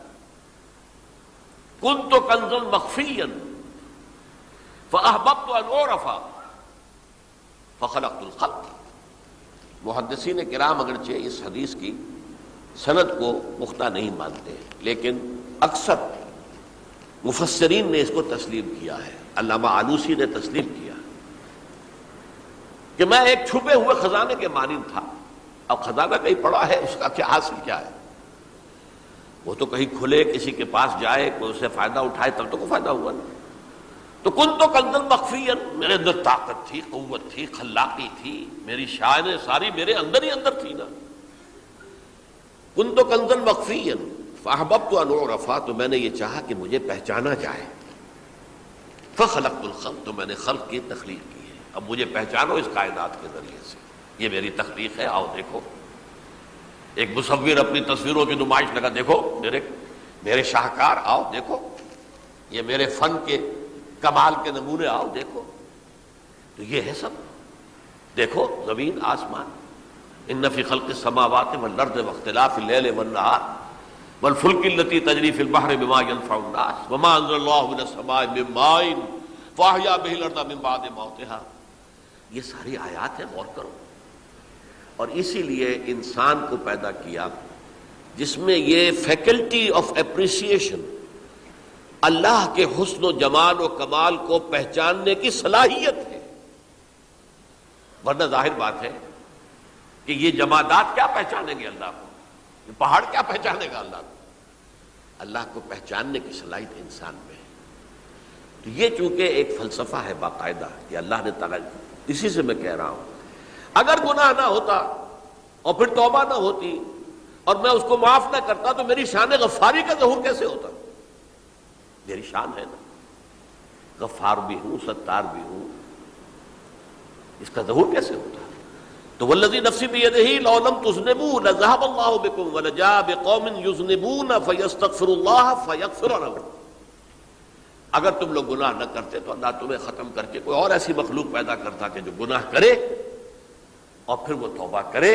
Speaker 2: کنت کنزا مخفیا فاحببت ان اعرف فخلقت الخلق۔ محدثین کرام اگرچہ اس حدیث کی سند کو پختہ نہیں مانتے، لیکن اکثر مفسرین نے اس کو تسلیم کیا ہے۔ علامہ آلوسی نے تسلیم کیا کہ میں ایک چھپے ہوئے خزانے کے مانند تھا۔ اب خزانہ کہیں پڑا ہے، اس کا کیا حاصل کیا ہے؟ وہ تو کہیں کھلے، کسی کے پاس جائے، کوئی اسے فائدہ اٹھائے تب تو کوئی فائدہ ہوا نا۔ تو کن تو کنزا مخفیا، میرے اندر طاقت تھی، قوت تھی، خلاقی تھی، میری شانیں ساری میرے اندر ہی اندر تھی نا۔ کن تو کنزا مخفیا فاحببت ان اعرف، تو میں نے یہ چاہا کہ مجھے پہچانا جائے۔ فخلقت الخلق، تو میں نے خلق کی تخلیق کی ہے، اب مجھے پہچانو اس کائنات کے ذریعے سے، یہ میری تخلیق ہے، آؤ دیکھو۔ ایک مصور اپنی تصویروں کی نمائش لگا، دیکھو میرے شاہکار، آؤ دیکھو، یہ میرے فن کے کمال کے نمونے، آؤ دیکھو۔ تو یہ ہے سب، دیکھو زمین آسمان، ان فی خلق السماوات والارض واختلاف اللیل والنہار والفلک التی تجری فی البحر بما ينفع الناس وما انزل اللہ من السماء من ماء فاحیا به الارض من بعد موتها۔ یہ ساری آیات ہیں، غور کرو۔ اور اسی لیے انسان کو پیدا کیا جس میں یہ فیکلٹی آف اپریسیشن، اللہ کے حسن و جمال و کمال کو پہچاننے کی صلاحیت ہے۔ ورنہ ظاہر بات ہے کہ یہ جمادات کیا پہچانیں گے اللہ کو، یہ پہاڑ کیا پہچانے گا اللہ کو؟ اللہ کو پہچاننے کی صلاحیت انسان میں ہے۔ تو یہ چونکہ ایک فلسفہ ہے باقاعدہ کہ اللہ نے تعالیٰ، اسی سے میں کہہ رہا ہوں اگر گناہ نہ ہوتا اور پھر توبہ نہ ہوتی اور میں اس کو معاف نہ کرتا تو میری شان غفاری کا ظہور کیسے ہوتا؟ میری شان ہے نا، غفار بھی ہوں، ستار بھی ہوں، اس کا ظہور کیسے ہوتا؟ تو والذی نفسی بیدہ لو لم تذنبوا لذهب اللہ بکم ولجاء بقوم یذنبون فیستغفر اللہ فیغفر لهم۔ اگر تم لوگ گناہ نہ کرتے تو اللہ تمہیں ختم کر کے کوئی اور ایسی مخلوق پیدا کرتا کہ جو گناہ کرے اور پھر وہ توبہ کرے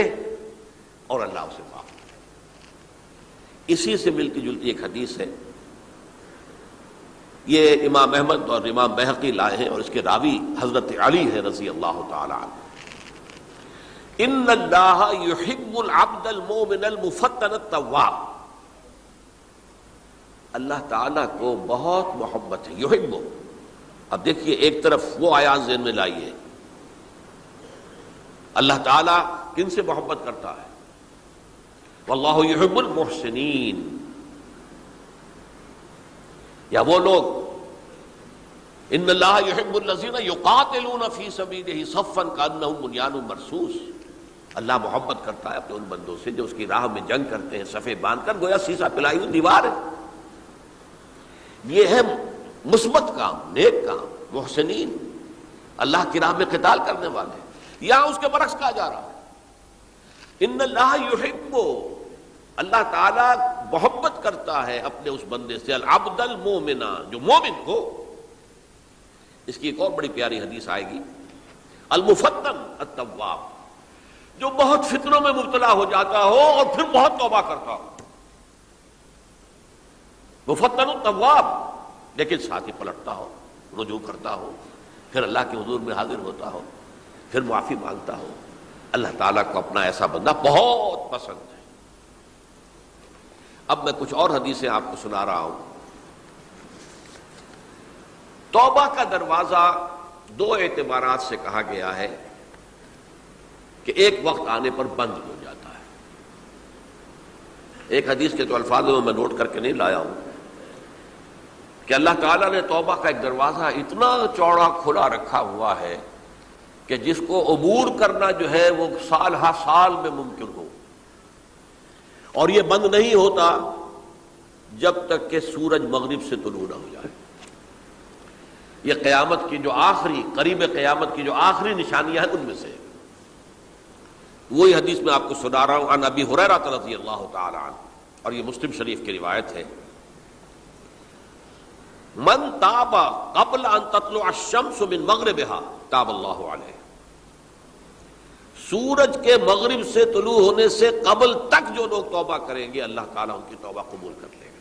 Speaker 2: اور اللہ اسے معاف کرے۔ اسی سے ملتی جلتی ایک حدیث ہے، یہ امام احمد اور امام بہقی لائے ہیں، اور اس کے راوی حضرت علی ہے رضی اللہ تعالی عنہ۔ ان اللہ یحب العبد المؤمن المفتن التواب، اللہ تعالیٰ کو بہت محبت ہے، یحب۔ اب دیکھیے ایک طرف وہ آیات ذہن میں لائیے، اللہ تعالیٰ کن سے محبت کرتا ہے؟ واللہ یحب المحسنین، یا وہ لوگ ان اللہ یحب الذین یقاتلون فی سبیلہ صفا کانہم بنیان مرصوص، اللہ محبت کرتا ہے اپنے ان بندوں سے جو اس کی راہ میں جنگ کرتے ہیں صفے باندھ کر، گویا سیسا پلائی ہوئی دیوار ہے۔ یہ ہے مثبت کام، نیک کام، محسنین، اللہ کی راہ میں قتال کرنے والے۔ یہاں اس کے برعکس کہا جا رہا ہے ان اللہ یحب، اللہ تعالیٰ محبت کرتا ہے اپنے اس بندے سے، العبد المومن، جو مومن ہو۔ اس کی ایک اور بڑی پیاری حدیث آئے گی، المفتن التواب، جو بہت فتنوں میں مبتلا ہو جاتا ہو اور پھر بہت توبہ کرتا ہو، مفتن التواب، لیکن ساتھ ہی پلٹتا ہو، رجوع کرتا ہو، پھر اللہ کے حضور میں حاضر ہوتا ہو، پھر معافی مانگتا ہو۔ اللہ تعالیٰ کو اپنا ایسا بندہ بہت پسند ہے۔ اب میں کچھ اور حدیثیں آپ کو سنا رہا ہوں۔ توبہ کا دروازہ دو اعتبارات سے کہا گیا ہے کہ ایک وقت آنے پر بند ہو جاتا ہے۔ ایک حدیث کے تو الفاظ میں نوٹ کر کے نہیں لایا ہوں کہ اللہ تعالیٰ نے توبہ کا ایک دروازہ اتنا چوڑا کھلا رکھا ہوا ہے کہ جس کو عبور کرنا جو ہے وہ سال ہا سال میں ممکن ہو، اور یہ بند نہیں ہوتا جب تک کہ سورج مغرب سے طلوع نہ ہو جائے۔ یہ قیامت کی جو آخری، قریب قیامت کی جو آخری نشانیاں ہیں ان میں سے وہی حدیث میں آپ کو سنا رہا ہوں، عن ابی ہریرہ رضی اللہ تعالی عنہ، اور یہ مسلم شریف کی روایت ہے من تاب قبل ان تطلع الشمس من مغربها تاب اللہ علیہ، سورج کے مغرب سے طلوع ہونے سے قبل تک جو لوگ توبہ کریں گے اللہ تعالیٰ ان کی توبہ قبول کر لے گا۔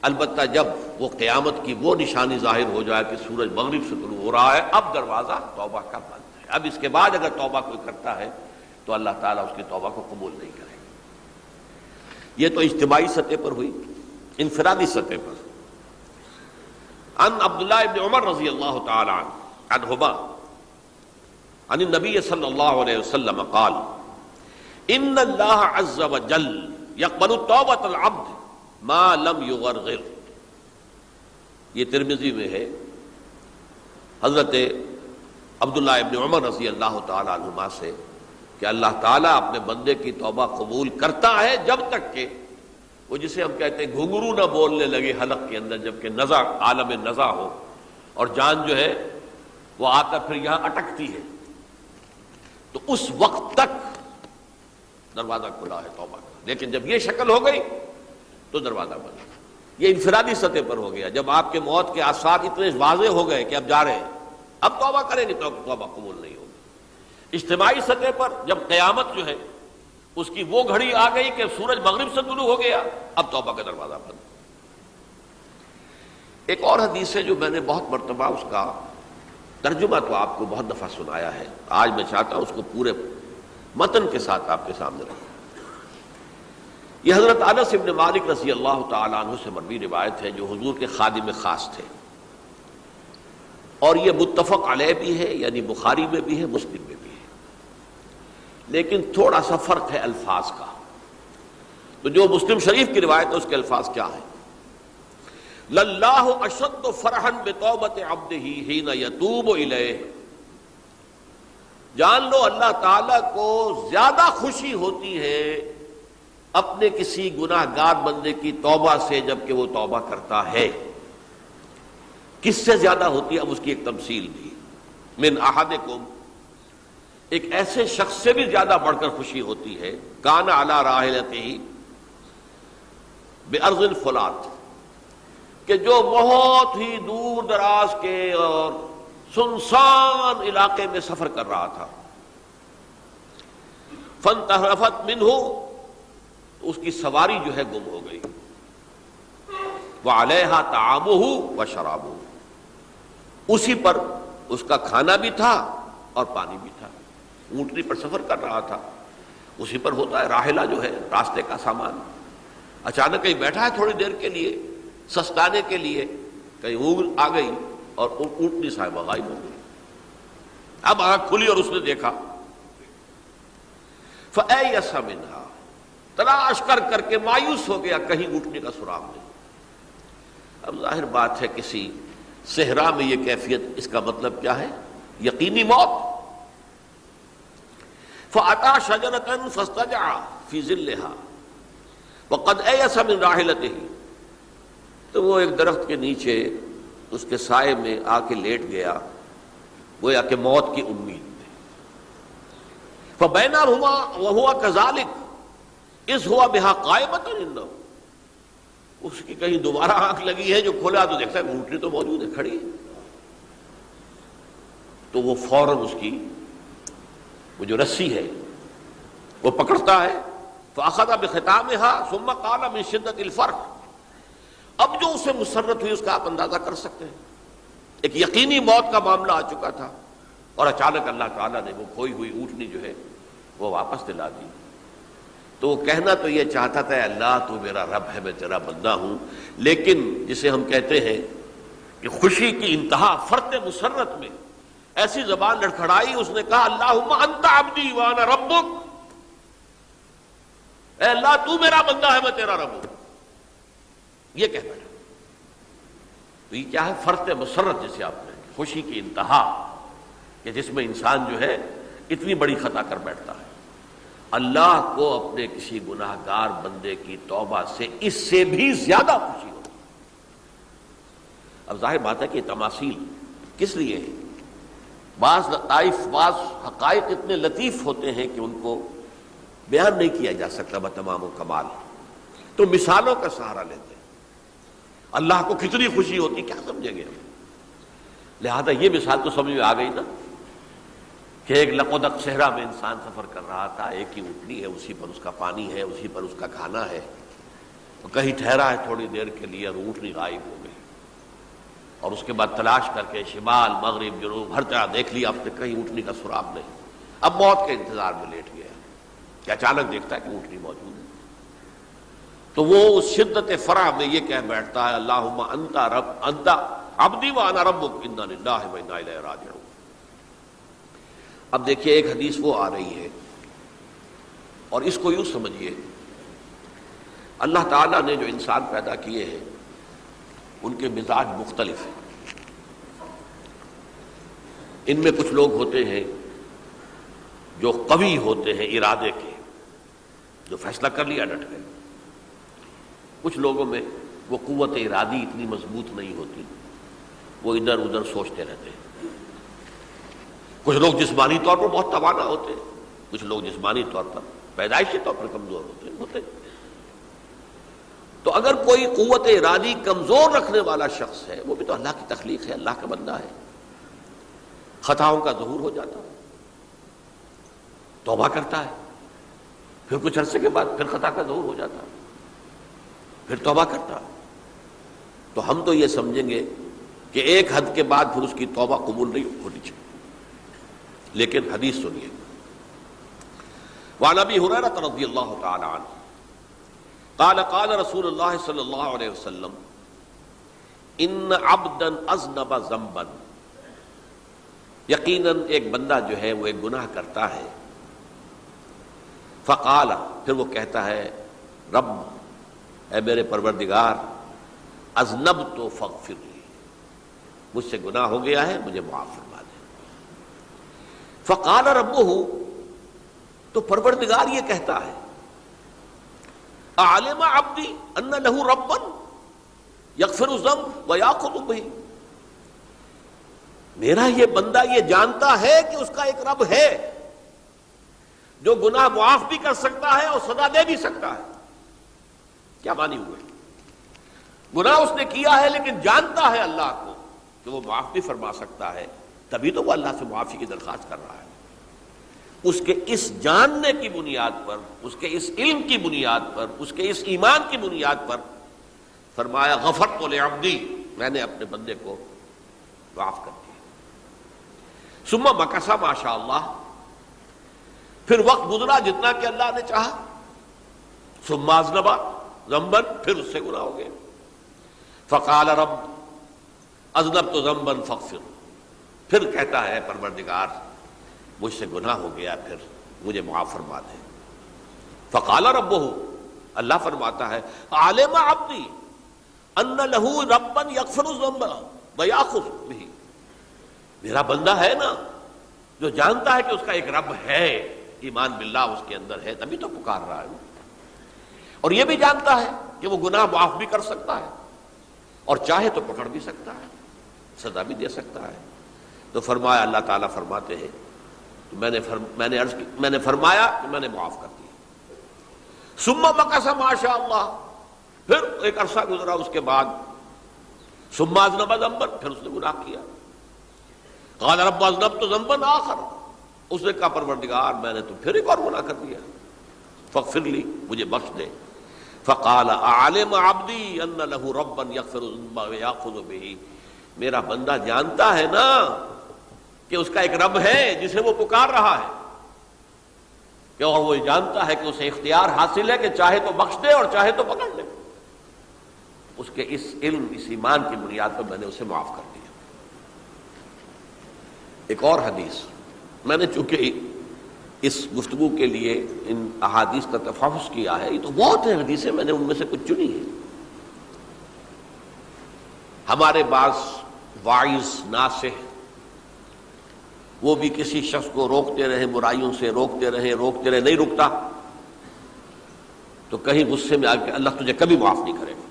Speaker 2: البتہ جب وہ قیامت کی وہ نشانی ظاہر ہو جائے کہ سورج مغرب سے طلوع ہو رہا ہے، اب دروازہ توبہ کا بند ہے، اب اس کے بعد اگر توبہ کوئی کرتا ہے تو اللہ تعالیٰ اس کی توبہ کو قبول نہیں کرے گا۔ یہ تو اجتماعی سطح پر ہوئی۔ انفرادی سطح پر عن عبداللہ ابن عمر رضی اللہ تعالی عنہما عن النبی صلی اللہ علیہ وسلم قال ان اللہ عز وجل یقبل توبۃ العبد ما لم یغرغر۔ یہ ترمذی میں ہے، حضرت عبداللہ ابن عمر رضی اللہ تعالی عنہما سے کہ اللہ تعالیٰ اپنے بندے کی توبہ قبول کرتا ہے جب تک کہ وہ جسے ہم کہتے ہیں گھنگرو نہ بولنے لگے حلق کے اندر، جبکہ نزع عالم نزع ہو اور جان جو ہے وہ آ کر پھر یہاں اٹکتی ہے، تو اس وقت تک دروازہ کھلا ہے توبہ کا۔ لیکن جب یہ شکل ہو گئی تو دروازہ بند۔ یہ انفرادی سطح پر ہو گیا، جب آپ کے موت کے آثار اتنے واضح ہو گئے کہ اب جا رہے ہیں، اب توبہ کریں گے تو توبہ قبول نہیں ہوگی۔ اجتماعی سطح پر جب قیامت جو ہے اس کی وہ گھڑی آ گئی کہ سورج مغرب سے طلوع ہو گیا، اب توبہ کا دروازہ بند۔ ایک اور حدیث ہے جو میں نے بہت مرتبہ اس کا ترجمہ تو آپ کو بہت دفعہ سنایا ہے، آج میں چاہتا ہوں اس کو پورے متن کے ساتھ آپ کے سامنے رکھوں۔ یہ حضرت انس بن مالک رضی اللہ تعالی عنہ سے مروی روایت ہے جو حضور کے خادم خاص تھے، اور یہ متفق علیہ بھی ہے، یعنی بخاری میں بھی ہے، مسلم میں بھی ہے، لیکن تھوڑا سا فرق ہے الفاظ کا۔ تو جو مسلم شریف کی روایت ہے اس کے الفاظ کیا ہیں؟ للہ اشد فرحا بتوبۃ عبدہ حین یتوب الیہ۔ جان لو اللہ تعالیٰ کو زیادہ خوشی ہوتی ہے اپنے کسی گناہ گار بندے کی توبہ سے جبکہ وہ توبہ کرتا ہے۔ کس سے زیادہ ہوتی ہے؟ اب اس کی ایک تمثیل دی، من احدکم، ایک ایسے شخص سے بھی زیادہ بڑھ کر خوشی ہوتی ہے، کان علی راحلتہ بارض الفلات، کہ جو بہت ہی دور دراز کے اور سنسان علاقے میں سفر کر رہا تھا، فانتحرفت منہ، اس کی سواری جو ہے گم ہو گئی، وعلیہا طعامہ وشرابہ، اسی پر اس کا کھانا بھی تھا اور پانی بھی تھا، اونٹنی پر سفر کر رہا تھا، اسی پر ہوتا ہے راحلہ جو ہے راستے کا سامان۔ اچانک کہیں بیٹھا ہے تھوڑی دیر کے لیے سستانے کے لیے، کہیں اونگ آ گئی اور اونٹنی صاحبہ غائب ہو گئی۔ اب آنکھ کھلی اور اس نے دیکھا، فَأَيَّسَ مِنْهَا، تلاش کر کر کے مایوس ہو گیا، کہیں اونٹنی کا سراغ نہیں۔ اب ظاہر بات ہے کسی صحرا میں یہ کیفیت، اس کا مطلب کیا ہے؟ یقینی موت۔ فَأَتَى شَجَرَةً فَاسْتَجَعَ فِي ظِلِّهَا وَقَدْ أَيَسَ مِنْ رَاحِلَتِهِ، تو وہ ایک درخت کے نیچے اس کے سائے میں آ کے لیٹ گیا، گویا کہ موت کی امید میں۔ فَبَيْنَهُمَا وَهُوَ كَذَلِكَ إِذْ هُوَ بِهَا قَائِمَةٌ عِندَهُ، اس کی کہیں دوبارہ آنکھ لگی ہے، جو کھولا تو دیکھتا ہے اونٹنی تو موجود ہے، کھڑی ہے، تو وہ فوراً اس کی وہ جو رسی ہے وہ پکڑتا ہے، فَأَخَذَ بِخِتَامِهَا ثُمَّ قَالَ مِن شِدَّةِ الْفَرْحِ، اب جو اسے مسرت ہوئی اس کا آپ اندازہ کر سکتے ہیں، ایک یقینی موت کا معاملہ آ چکا تھا، اور اچانک اللہ تعالیٰ نے وہ کھوئی ہوئی اونٹنی جو ہے وہ واپس دلا دی۔ تو وہ کہنا تو یہ چاہتا تھا، اللہ تو میرا رب ہے، میں تیرا بندہ ہوں، لیکن جسے ہم کہتے ہیں کہ خوشی کی انتہا فرط مسرت میں ایسی زبان لڑکھڑائی، اس نے کہا اللہم انت عبدی وانا ربک، اے اللہ تو میرا بندہ ہے، میں تیرا رب ہوں، یہ کہہ بیٹھا۔ تو یہ کیا ہے؟ فرط مسرت جسے آپ نے، خوشی کی انتہا، کہ جس میں انسان جو ہے اتنی بڑی خطا کر بیٹھتا ہے۔ اللہ کو اپنے کسی گناہ گار بندے کی توبہ سے اس سے بھی زیادہ خوشی ہوتی ہے۔ اب ظاہر بات ہے کہ تماثیل کس لیے ہے؟ بعض لطائف، بعض حقائق اتنے لطیف ہوتے ہیں کہ ان کو بیان نہیں کیا جا سکتا بتمام و کمال، تو مثالوں کا سہارا لیتے ہیں۔ اللہ کو کتنی خوشی ہوتی، کیا سمجھیں گے؟ لہذا یہ مثال تو سمجھ میں آ گئی نا کہ ایک لقودق صحرا میں انسان سفر کر رہا تھا، ایک ہی اونٹنی ہے، اسی پر اس کا پانی ہے، اسی پر اس کا کھانا ہے، تو کہیں ٹھہرا ہے تھوڑی دیر کے لیے اور اونٹنی غائب ہو گئی، اور اس کے بعد تلاش کر کے شمال مغرب جنوب ہر طرح دیکھ لیا، اب تک کہیں اونٹنی کا سراغ نہیں، اب موت کے انتظار میں لیٹ گیا کہ اچانک دیکھتا ہے کہ اونٹنی موجود ہے، تو وہ اس شدت فرح میں یہ کہہ بیٹھتا ہے اللہم انت رب انت عبدی وانا ربک انا للہ و انا الیہ راجعون۔ اب دیکھیے ایک حدیث وہ آ رہی ہے اور اس کو یوں سمجھیے، اللہ تعالیٰ نے جو انسان پیدا کیے ہیں ان کے مزاج مختلف ہیں، ان میں کچھ لوگ ہوتے ہیں جو قوی ہوتے ہیں ارادے کے، جو فیصلہ کر لیا ڈٹ گئے، کچھ لوگوں میں وہ قوت ارادی اتنی مضبوط نہیں ہوتی، وہ ادھر ادھر سوچتے رہتے ہیں، کچھ لوگ جسمانی طور پر بہت توانا ہوتے ہیں، کچھ لوگ جسمانی طور پر پیدائشی طور پر کمزور ہوتے ہیں۔ تو اگر کوئی قوت ارادی کمزور رکھنے والا شخص ہے، وہ بھی تو اللہ کی تخلیق ہے، اللہ کا بندہ ہے، خطاؤں کا ظہور ہو جاتا ہے، توبہ کرتا ہے، پھر کچھ عرصے کے بعد پھر خطا کا ظہور ہو جاتا ہے، پھر توبہ کرتا ہے، تو ہم تو یہ سمجھیں گے کہ ایک حد کے بعد پھر اس کی توبہ قبول نہیں ہونی چاہیے، لیکن حدیث سنیے، وعن ابی ہریرہ رضی اللہ تعالی عنہ قال قال رسول اللہ صلی اللہ علیہ وسلم ان عبدا اذنب ذنبا، یقیناً ایک بندہ جو ہے وہ ایک گناہ کرتا ہے، فقال، پھر وہ کہتا ہے رب، اے میرے پروردگار، اذنبت فاغفر لی، مجھ سے گناہ ہو گیا ہے، مجھے معاف فرما دے۔ فقال ربہ، تو پروردگار یہ کہتا ہے اعلم عبدی ان لہ ربا یغفر الذنب ویاخذ بہ، میرا یہ بندہ یہ جانتا ہے کہ اس کا ایک رب ہے جو گناہ معاف بھی کر سکتا ہے اور سزا دے بھی سکتا ہے۔ کیا معنی ہوئے؟ گناہ اس نے کیا ہے لیکن جانتا ہے اللہ کو کہ وہ معاف بھی فرما سکتا ہے، تبھی تو وہ اللہ سے معافی کی درخواست کر رہا ہے۔ اس کے اس جاننے کی بنیاد پر، اس کے اس علم کی بنیاد پر، اس کے اس ایمان کی بنیاد پر فرمایا غفرت لعبدی، میں نے اپنے بندے کو معاف کر دیا۔ ثم مکث ما شاء اللہ، پھر وقت گزرا جتنا کہ اللہ نے چاہا، ثم اذنب ذنبا، پھر اس سے گناہ ہو گئے، فقال رب اذنبت ذنبا فاغفر، پھر کہتا ہے پروردگار مجھ سے گناہ ہو گیا، پھر مجھے معاف فرما دے۔ فقال ربہ، اللہ فرماتا ہے عالم عبدی ان لہ ربا یغفر الذنب ویاخذ بہ، میرا بندہ ہے نا جو جانتا ہے کہ اس کا ایک رب ہے، ایمان باللہ اس کے اندر ہے، تبھی تو پکار رہا ہے، اور یہ بھی جانتا ہے کہ وہ گناہ معاف بھی کر سکتا ہے اور چاہے تو پکڑ بھی سکتا ہے، سزا بھی دے سکتا ہے۔ تو فرمایا، اللہ تعالیٰ فرماتے ہیں میں نے فرمایا کہ میں نے معاف کر دیا۔ ثم مکث ما شاء اللہ، پھر ایک عرصہ گزرا اس کے بعد، ثم اذنب ذنبا، پھر اس نے گناہ کیا، قال رب اذنبت ذنبا آخر، اس نے کہا پروردگار میں نے تو پھر ایک اور گناہ کر دیا، فاغفر لی، مجھے بخش دے۔ فقال اعلم عبدی ان لہ ربا یغفر الذنب ویاخذ بہ، میرا بندہ جانتا ہے نا کہ اس کا ایک رب ہے جسے وہ پکار رہا ہے، کہ اور وہ جانتا ہے کہ اسے اختیار حاصل ہے کہ چاہے تو بخش دے اور چاہے تو پکڑ لے، اس کے اس علم، اس ایمان کی بنیاد پر میں نے اسے معاف کر دیا۔ ایک اور حدیث، میں نے چونکہ اس گفتگو کے لیے ان احادیث کا تفحص کیا ہے، یہ تو بہت ہیں حدیثیں، میں نے ان میں سے کچھ چنی ہیں۔ ہمارے بعض واعظ ناصح وہ بھی کسی شخص کو روکتے رہے، برائیوں سے روکتے رہے، نہیں رکتا، تو کہیں غصے میں آ کے اللہ تجھے کبھی معاف نہیں کرے گا۔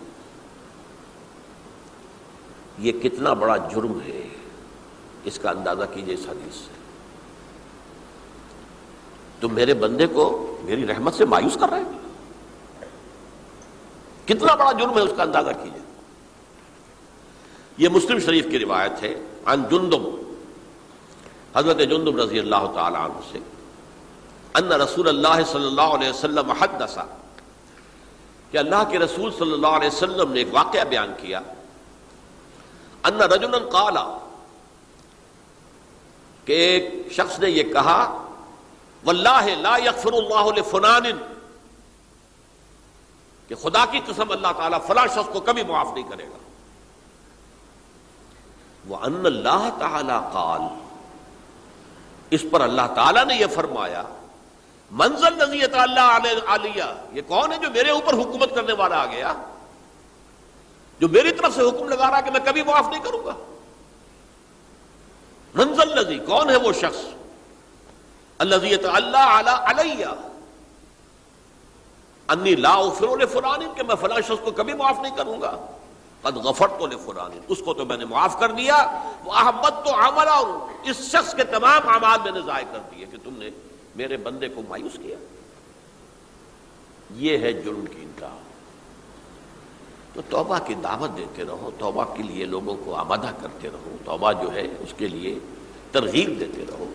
Speaker 2: یہ کتنا بڑا جرم ہے، اس کا اندازہ کیجئے اس حدیث سے۔ تم میرے بندے کو میری رحمت سے مایوس کر رہے ہیں، کتنا بڑا جرم ہے اس کا اندازہ کیجئے۔ یہ مسلم شریف کی روایت ہے عن جندب، حضرت جندب رضی اللہ تعالی عنہ سے، ان رسول اللہ صلی اللہ علیہ وسلم حدث، کہ اللہ کے رسول صلی اللہ علیہ وسلم نے ایک واقعہ بیان کیا، ان رجلا قال، کہ ایک شخص نے یہ کہا، واللہ لا یغفر اللہ لفلان، کہ خدا کی قسم اللہ تعالیٰ فلاں شخص کو کبھی معاف نہیں کرے گا، وَأَنَّ اللَّهَ تَعَالَى قال، اس پر اللہ تعالیٰ نے یہ فرمایا، مَنْ ذَا الَّذِي يَتَعَالَّىٰ عَلَيَّ، یہ کون ہے جو میرے اوپر حکومت کرنے والا آ گیا، جو میری طرف سے حکم لگا رہا کہ میں کبھی معاف نہیں کروں گا۔ مَنْ ذَا الَّذِي، کون ہے وہ شخص، الَّذِي يَتَعَالَّىٰ عَلَيَّ انی لا اغفر لفلان، کہ میں فلاں شخص کو کبھی معاف نہیں کروں گا، قد غفرت لفلان، اس کو تو میں نے معاف کر دیا، واحبطت عملہ، اس شخص کے تمام اعمال میں نے ضائع کر دیے کہ تم نے میرے بندے کو مایوس کیا۔ یہ ہے جرم کی انتہا۔ تو توبہ کی دعوت دیتے رہو، توبہ کے لیے لوگوں کو آمادہ کرتے رہو، توبہ جو ہے اس کے لیے ترغیب دیتے رہو،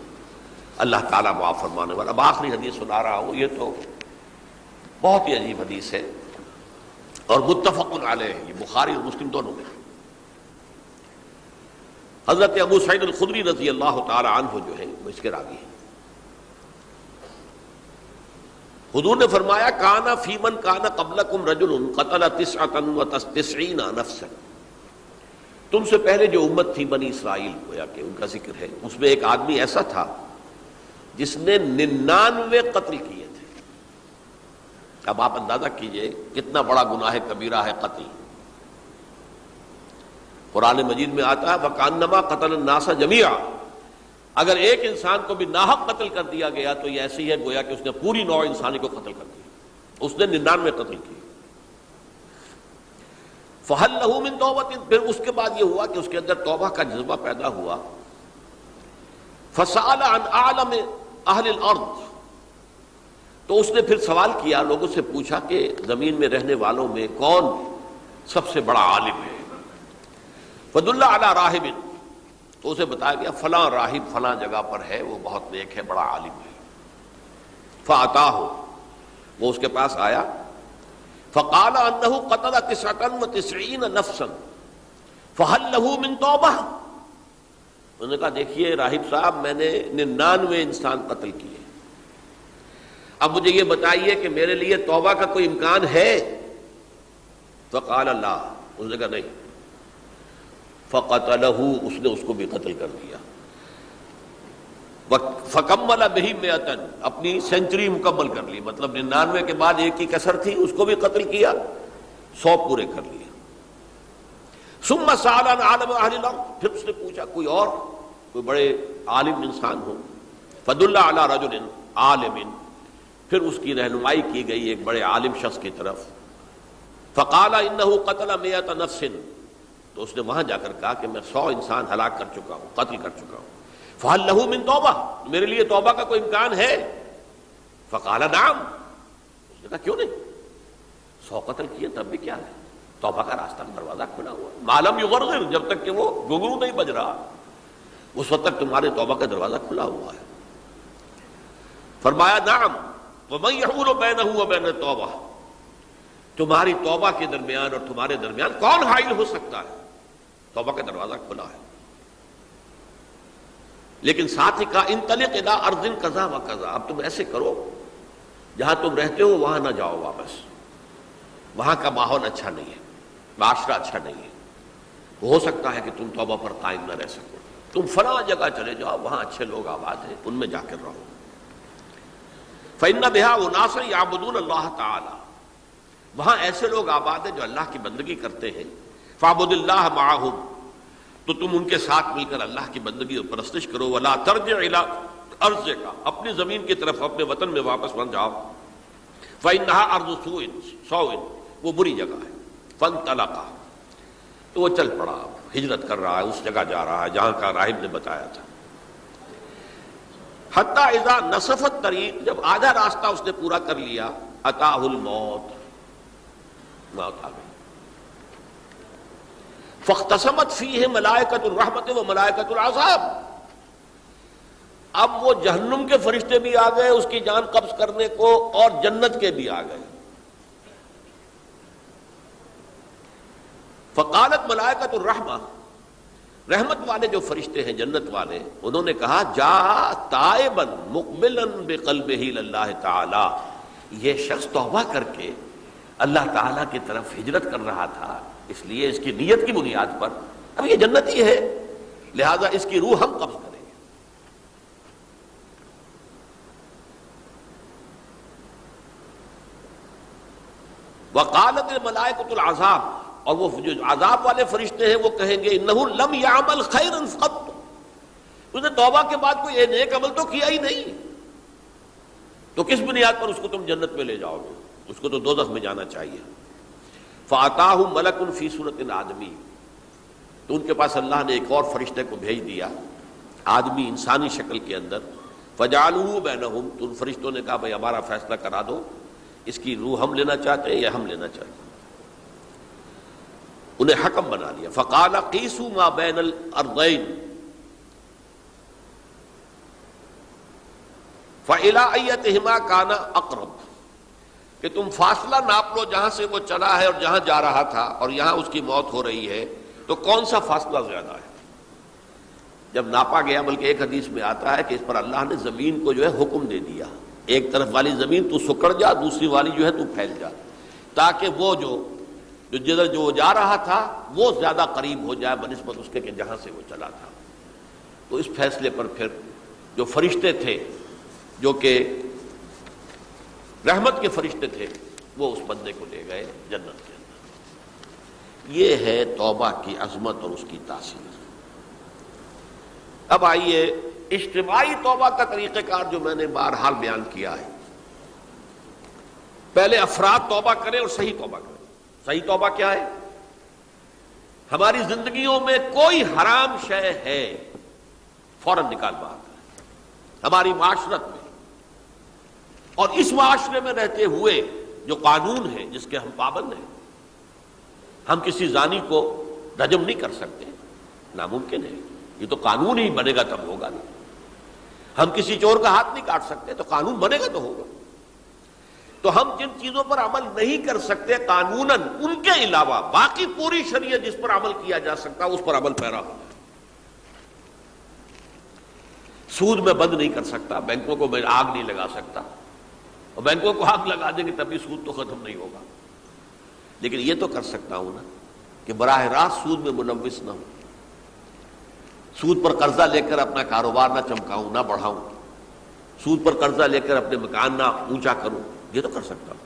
Speaker 2: اللہ تعالیٰ معاف فرمانے والا۔ اب آخری حدیث سنا رہا ہوں، یہ تو بہت ہی عجیب حدیث ہے اور متفق علیہ، یہ بخاری اور مسلم دونوں میں۔ حضرت ابو سعید الخدری رضی اللہ تعالی عنہ جو ہے وہ اس کے راوی ہیں۔ حضور نے فرمایا، کانا فی من کانا قبلکم رجل قتل 99 نفسا، تم سے پہلے جو امت تھی بنی اسرائیل، گویا کہ ان کا ذکر ہے، اس میں ایک آدمی ایسا تھا جس نے 99 قتل کیے تھے۔ اب آپ اندازہ کیجئے کتنا بڑا گناہ کبیرہ ہے قتل۔ قرآن مجید میں آتا ہے وَكَأَنَّمَا قَتَلَ النَّاسَ جَمِيعًا، اگر ایک انسان کو بھی ناحق قتل کر دیا گیا تو یہ ایسی ہے گویا کہ اس نے پوری نوع انسانی کو قتل کر دیا، اس نے 99 قتل کیے۔ فَهَلْ لَهُ مِن تَوْبَةٍ، پھر اس کے بعد یہ ہوا کہ اس کے اندر توبہ کا جذبہ پیدا ہوا۔ فَسَأَلَ عَنْ أَعْلَمِ أَهْلِ الْأَرْضِ، تو اس نے پھر سوال کیا، لوگوں سے پوچھا کہ زمین میں رہنے والوں میں کون سب سے بڑا عالم ہے۔ فَدُلَّ عَلَىٰ رَاهِبٍ، تو اسے بتایا گیا فلاں راہب فلاں جگہ پر ہے، وہ بہت نیک ہے، بڑا عالم ہے۔ فَأَتَاهُ، وہ اس کے پاس آیا، فَقَالَ أَنَّهُ قَتَلَ 99 نَفْسًا فَهَلْ لَهُ مِن تَوْبَةٍ، انہوں نے کہا دیکھیے راہب صاحب، میں نے 99 انسان قتل کیے، اب مجھے یہ بتائیے کہ میرے لیے توبہ کا کوئی امکان ہے؟ فقال لا، اس نے کہا نہیں۔ فقتلہ، اس نے اس کو بھی قتل کر دیا۔ فکمل بہ 100، اپنی سینچری مکمل کر لی، مطلب 99 کے بعد ایک ہی کسر تھی، اس کو بھی قتل کیا، 100 پورے کر لیے۔ ثم سأل عن عالم اہل الارض، پھر اس نے پوچھا کوئی اور، کوئی بڑے عالم انسان ہو۔ فدل علی رجل عالم، پھر اس کی رہنمائی کی گئی ایک بڑے عالم شخص کی طرف۔ فقال انہ قتل 100 نفس، تو اس نے وہاں جا کر کہا کہ میں 100 انسان ہلاک کر چکا ہوں، قتل کر چکا ہوں۔ فہل لہ من توبہ، میرے لیے توبہ کا کوئی امکان ہے؟ فقال نعم، اس نے کہا کیوں نہیں، 100 قتل کیے تب بھی کیا ہے، توبہ کا راستہ دروازہ کھلا ہوا ہے، ما لم یغرغر، جب تک کہ وہ گھنگرو نہیں بج رہا اس وقت تک تمہارے توبہ کا دروازہ کھلا ہوا ہے۔ فرمایا نعم، وَمَن يَحُولُ بَيْنَهُ وَبَيْنَ التَّوْبَةِ، تمہاری توبہ کے درمیان اور تمہارے درمیان کون حائل ہو سکتا ہے، توبہ کا دروازہ کھلا ہے۔ لیکن ساتھ ہی کہا انطلق الی ارض کذا و کذا، اب تم ایسے کرو جہاں تم رہتے ہو وہاں نہ جاؤ واپس، وہاں کا ماحول اچھا نہیں ہے، معاشرہ اچھا نہیں ہے، ہو سکتا ہے کہ تم توبہ پر قائم نہ رہ سکو، تم فلاں جگہ چلے جاؤ، وہاں اچھے لوگ آباد ہیں، ان میں جا کر رہو۔ فإن بها أناسا يعبدون اللہ تعالی، وہاں ایسے لوگ آباد ہیں جو اللہ کی بندگی کرتے ہیں۔ فاعبد اللہ معہم، تو تم ان کے ساتھ مل کر اللہ کی بندگی اور پرستش کرو۔ ولا ترجع الی ارضک، اپنی زمین کی طرف اپنے وطن میں واپس مت جاؤ۔ فإنها ارض سوء، وہ بری جگہ ہے۔ فانطلقا، تو وہ چل پڑا، ہجرت کر رہا ہے، اس جگہ جا رہا ہے جہاں کا راہب نے بتایا تھا۔ حتی اذا نصف الطریق، جب آدھا راستہ اس نے پورا کر لیا، اتاہ الموت، موت آ گئی۔ فاختصمت فیہ ملائکۃ الرحمت و ملائکۃ العذاب. اب وہ جہنم کے فرشتے بھی آ گئے اس کی جان قبض کرنے کو، اور جنت کے بھی آ گئے. فقالت ملائکۃ الرحمہ، رحمت والے جو فرشتے ہیں جنت والے، انہوں نے کہا جا تائبا مقبلا بقلبہ اللہ تعالی، یہ شخص توبہ کر کے اللہ تعالیٰ کی طرف ہجرت کر رہا تھا، اس لیے اس کی نیت کی بنیاد پر اب یہ جنتی ہے، لہذا اس کی روح ہم قبض کریں گے. وقالت الملائکۃ العذاب، اور وہ جو عذاب والے فرشتے ہیں وہ کہیں گے انہ لم یعمل خیرا قط، اس نے توبہ کے بعد کوئی نیک عمل تو کیا ہی نہیں، تو کس بنیاد پر اس کو تم جنت میں لے جاؤ گے؟ اس کو تو دوزخ میں جانا چاہیے. فاتاہ ملک فی صورت آدمی، تو ان کے پاس اللہ نے ایک اور فرشتے کو بھیج دیا آدمی انسانی شکل کے اندر. فجعلوہ بینہم، تو ان فرشتوں نے کہا بھائی ہمارا فیصلہ کرا دو، اس کی روح ہم لینا چاہتے ہیں یا ہم لینا چاہتے ہیں. انہیں حکم بنا لیا. فقال قیسوا ما بین الارضین فإلی ایتہما کان اقرب، کہ تم فاصلہ ناپ لو جہاں سے وہ چلا ہے اور جہاں جا رہا تھا اور یہاں اس کی موت ہو رہی ہے، تو کون سا فاصلہ زیادہ ہے. جب ناپا گیا، بلکہ ایک حدیث میں آتا ہے کہ اس پر اللہ نے زمین کو جو ہے حکم دے دیا، ایک طرف والی زمین تو سکڑ جا، دوسری والی جو ہے تو پھیل جا، تاکہ وہ جو جدھر جو جا رہا تھا وہ زیادہ قریب ہو جائے بنسبت اس کے کہ جہاں سے وہ چلا تھا. تو اس فیصلے پر پھر جو فرشتے تھے جو کہ رحمت کے فرشتے تھے وہ اس بندے کو لے گئے جنت کے اندر. یہ ہے توبہ کی عظمت اور اس کی تاثیر. اب آئیے اجتماعی توبہ کا طریقہ کار جو میں نے بہرحال بیان کیا ہے. پہلے افراد توبہ کریں اور صحیح توبہ کریں. صحیح توبہ کیا ہے؟ ہماری زندگیوں میں کوئی حرام شے ہے فوراً نکال باہر کریں. ہماری معاشرت میں اور اس معاشرے میں رہتے ہوئے جو قانون ہے جس کے ہم پابند ہیں، ہم کسی زانی کو رجم نہیں کر سکتے، ناممکن ہے، یہ تو قانون ہی بنے گا تب ہوگا نہیں. ہم کسی چور کا ہاتھ نہیں کاٹ سکتے، تو قانون بنے گا تو ہوگا. تو ہم جن چیزوں پر عمل نہیں کر سکتے قانوناً، ان کے علاوہ باقی پوری شریعت جس پر عمل کیا جا سکتا اس پر عمل پیرا ہو. سود میں بند نہیں کر سکتا، بینکوں کو میں آگ نہیں لگا سکتا، اور بینکوں کو آگ لگا دیں گے تب بھی سود تو ختم نہیں ہوگا. لیکن یہ تو کر سکتا ہوں نا کہ براہ راست سود میں ملوث نہ ہوں، سود پر قرضہ لے کر اپنا کاروبار نہ چمکاؤں نہ بڑھاؤں، سود پر قرضہ لے کر اپنے مکان نہ اونچا کروں، یہ تو کر سکتا ہوں.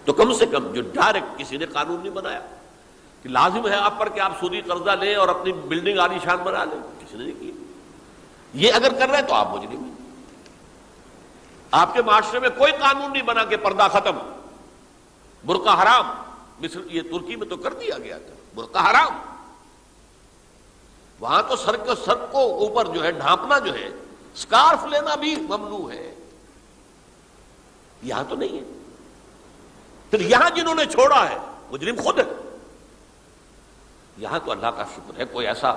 Speaker 2: تو کم سے کم جو ڈائریکٹ کسی نے قانون نہیں بنایا کہ لازم ہے آپ پر کہ آپ سودی قرضہ لیں اور اپنی بلڈنگ عالی شان بنا لیں، کسی نے نہیں کیا. یہ اگر کر رہے ہیں تو آپ مجرم ہیں. آپ کے معاشرے میں کوئی قانون نہیں بنا کہ پردہ ختم، برقع حرام. مصر یہ ترکی میں تو کر دیا گیا تھا برقع حرام. وہاں تو سر کو اوپر جو ہے ڈھانپنا جو ہے، سکارف لینا بھی ممنوع ہے. یہاں تو نہیں ہے. پھر یہاں جنہوں نے چھوڑا ہے مجرم خود ہے. یہاں تو اللہ کا شکر ہے کوئی ایسا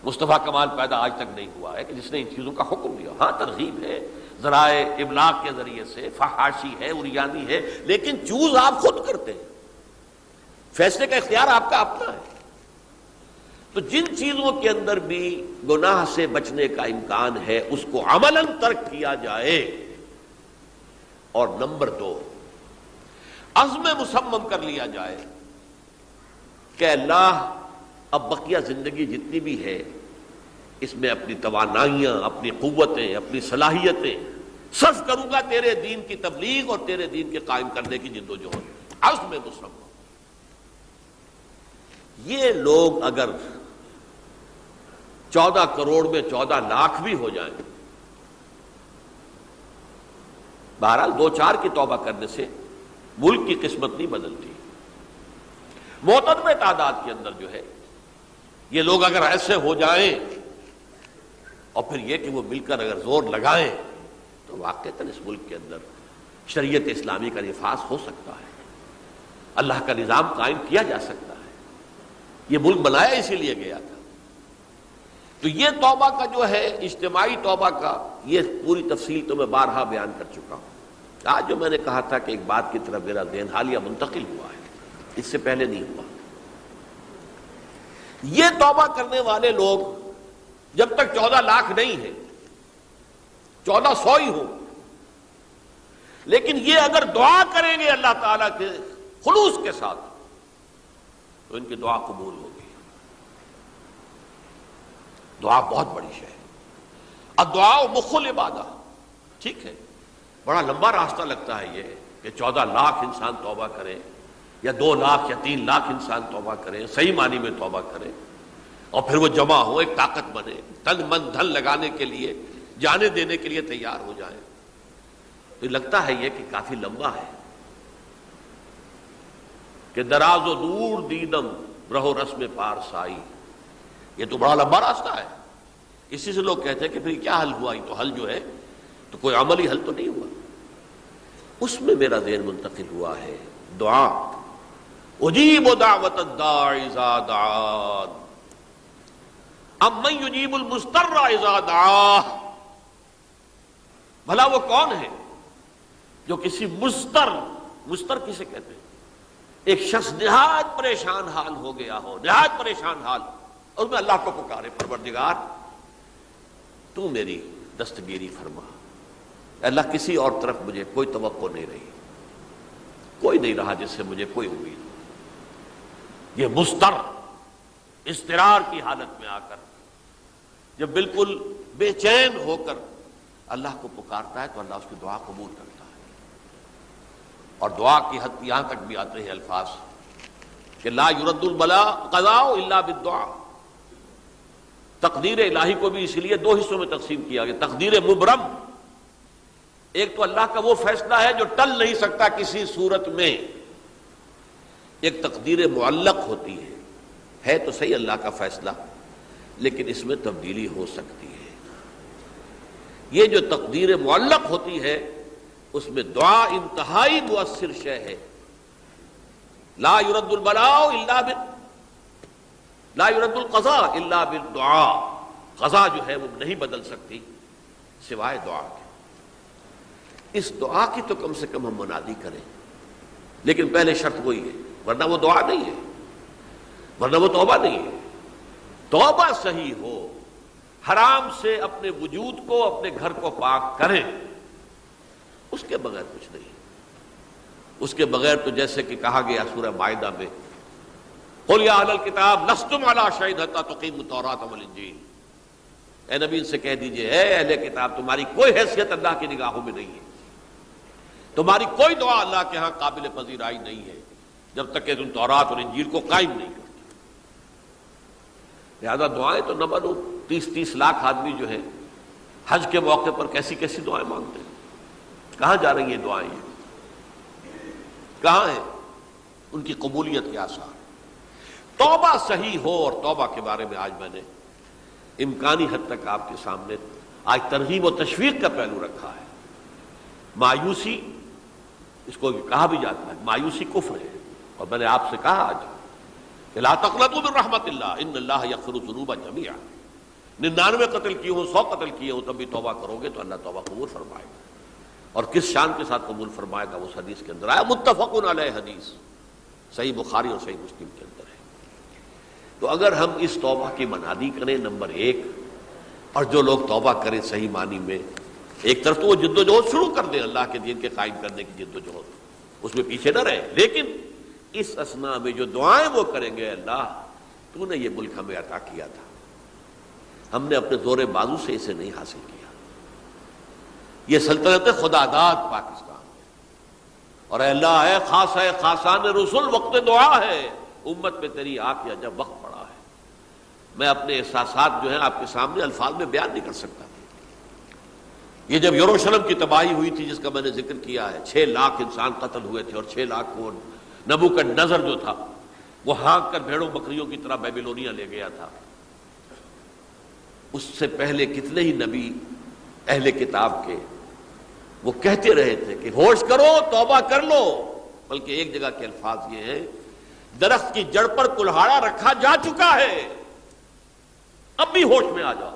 Speaker 2: مصطفیٰ کمال پیدا آج تک نہیں ہوا ہے کہ جس نے ان چیزوں کا حکم دیا. ہاں ترغیب ہے ذرائع ابلاغ کے ذریعے سے، فحاشی ہے، اریانی ہے، لیکن چوز آپ خود کرتے ہیں، فیصلے کا اختیار آپ کا اپنا ہے. تو جن چیزوں کے اندر بھی گناہ سے بچنے کا امکان ہے اس کو عملاً ترک کیا جائے. اور نمبر 2، عزم مصمم کر لیا جائے کہ اللہ اب بقیہ زندگی جتنی بھی ہے اس میں اپنی توانائیاں، اپنی قوتیں، اپنی صلاحیتیں صرف کروں گا تیرے دین کی تبلیغ اور تیرے دین کے قائم کرنے کی جدوجہد. عزم مصمم. یہ لوگ اگر 14 کروڑ میں 14 لاکھ بھی ہو جائیں، بہرحال 2-4 کی توبہ کرنے سے ملک کی قسمت نہیں بدلتی. معتدم تعداد کے اندر جو ہے یہ لوگ اگر ایسے ہو جائیں اور پھر یہ کہ وہ مل کر اگر زور لگائیں تو واقعتاً اس ملک کے اندر شریعت اسلامی کا نفاذ ہو سکتا ہے، اللہ کا نظام قائم کیا جا سکتا ہے. یہ ملک بنایا اسی لیے گیا تھا. تو یہ توبہ کا جو ہے اجتماعی توبہ کا یہ پوری تفصیل تو میں بارہا بیان کر چکا ہوں. آج جو میں نے کہا تھا کہ ایک بات کی طرف میرا ذہن حالیہ منتقل ہوا ہے، اس سے پہلے نہیں ہوا. یہ توبہ کرنے والے لوگ جب تک 14 لاکھ نہیں ہیں، 1400 ہی ہوں، لیکن یہ اگر دعا کریں گے اللہ تعالیٰ کے خلوص کے ساتھ تو ان کی دعا قبول ہوگی. دعا بہت بڑی شے ہے. الدعاء مخ العبادہ. ٹھیک ہے، بڑا لمبا راستہ لگتا ہے یہ کہ 14 لاکھ انسان توبہ کرے یا 2 لاکھ یا 3 لاکھ انسان توبہ کرے، صحیح معنی میں توبہ کرے، اور پھر وہ جمع ہو، ایک طاقت بنے، تن من دھن لگانے کے لیے، جانے دینے کے لیے تیار ہو جائیں. تو لگتا ہے یہ کہ کافی لمبا ہے کہ دراز و دور دیدم رہو رسم پارسائی. یہ تو بڑا لمبا راستہ ہے. اسی سے لوگ کہتے ہیں کہ پھر کیا حل ہوا؟ یہ تو حل جو ہے تو کوئی عملی حل تو نہیں ہوا. اس میں میرا ذہن منتقل ہوا ہے دعا. اجیب دعوت الداعی اذا دعان امن یجیب المضطر اذا دعاہ. بھلا وہ کون ہے جو کسی مضطر کسے کہتے ہیں؟ ایک شخص نہایت پریشان حال ہو گیا ہو، نہایت پریشان حال، اور میں اللہ کو پکارے، پروردگار تو میری دستگیری فرما. اللہ کسی اور طرف مجھے کوئی توقع نہیں رہی، کوئی نہیں رہا جس سے مجھے کوئی امید. یہ مضطر اضطرار کی حالت میں آ کر جب بالکل بے چین ہو کر اللہ کو پکارتا ہے تو اللہ اس کی دعا قبول کرتا ہے. اور دعا کی حد یہاں تک بھی آتے ہیں الفاظ کہ لا یرد البلاء قضاء الا بالدعاء. تقدیر الہی کو بھی اسی لیے 2 حصوں میں تقسیم کیا گیا. تقدیر مبرم، ایک تو اللہ کا وہ فیصلہ ہے جو ٹل نہیں سکتا کسی صورت میں. ایک تقدیر معلق ہوتی ہے تو صحیح اللہ کا فیصلہ، لیکن اس میں تبدیلی ہو سکتی ہے. یہ جو تقدیر معلق ہوتی ہے اس میں دعا انتہائی مؤثر شے ہے. لا يرد البلاء الا لا يرد القضاء الا بالدعاء. قضا جو ہے وہ نہیں بدل سکتی سوائے دعا کے. اس دعا کی تو کم سے کم ہم منادی کریں، لیکن پہلے شرط وہی ہے، ورنہ وہ دعا نہیں ہے، ورنہ وہ توبہ نہیں ہے. توبہ صحیح ہو، حرام سے اپنے وجود کو، اپنے گھر کو پاک کریں، اس کے بغیر کچھ نہیں. اس کے بغیر تو جیسے کہ کہا گیا سورہ مائدہ میں قل یا اہل الکتاب لستم علی شیء حتی تقیموا التوراۃ والانجیل. اے نبی ان سے کہہ دیجئے اے اہل کتاب تمہاری کوئی حیثیت اللہ کی نگاہوں میں نہیں ہے، تمہاری کوئی دعا اللہ کے ہاں قابل پذیرائی نہیں ہے جب تک کہ تم تورات اور انجیل کو قائم نہیں کرتے. لہذا دعائیں تو نہ بنو. 30 لاکھ آدمی جو ہے حج کے موقع پر کیسی کیسی دعائیں مانگتے ہیں. کہاں جا رہی ہیں دعائیں؟ کہاں ہیں ان کی قبولیت کے آثار؟ توبہ صحیح ہو. اور توبہ کے بارے میں آج میں نے امکانی حد تک آپ کے سامنے آج ترغیب و تشویق کا پہلو رکھا ہے. مایوسی، اس کو کہا بھی جاتا ہے مایوسی کفر ہے. اور میں نے آپ سے کہا آج کہ لا تقنطوا من رحمت اللہ ان اللہ یغفر الذنوب جميعا. 99 قتل کیے ہوں، 100 قتل کیے ہوں، تب بھی توبہ کرو گے تو اللہ توبہ قبول فرمائے گا. اور کس شان کے ساتھ قبول فرمائے گا اس حدیث کے اندر آیا، متفق علیہ حدیث صحیح بخاری اور صحیح مسلم کے اندر ہے. تو اگر ہم اس توبہ کی منادی کریں نمبر 1، اور جو لوگ توبہ کریں صحیح معنی میں، ایک طرف تو وہ جد و جہد شروع کر دیں اللہ کے دین کے قائم کرنے کی جد و جہد، اس میں پیچھے نہ رہیں، لیکن اس اثناء میں جو دعائیں وہ کریں گے، اللہ تو نے یہ ملک ہمیں عطا کیا تھا، ہم نے اپنے زور بازو سے اسے نہیں حاصل کیا، یہ سلطنت خدا داد پاکستان ہے، اور اے اللہ اے خاص ہے خاصان رسول وقت دعا ہے، امت پہ تیری آ کے جب وقت پڑا ہے. میں اپنے احساسات جو ہیں آپ کے سامنے الفاظ میں بیان نہیں کر سکتا. یہ جب یروشلم کی تباہی ہوئی تھی جس کا میں نے ذکر کیا ہے، 6 لاکھ انسان قتل ہوئے تھے، اور 6 لاکھ کو نبوکدنضر جو تھا وہ ہانک کر بھیڑوں بکریوں کی طرح بیبیلونیا لے گیا تھا. اس سے پہلے کتنے ہی نبی اہل کتاب کے وہ کہتے رہے تھے کہ ہوش کرو، توبہ کر لو. بلکہ ایک جگہ کے الفاظ یہ ہیں درخت کی جڑ پر کلہاڑا رکھا جا چکا ہے، اب بھی ہوش میں آ جاؤ،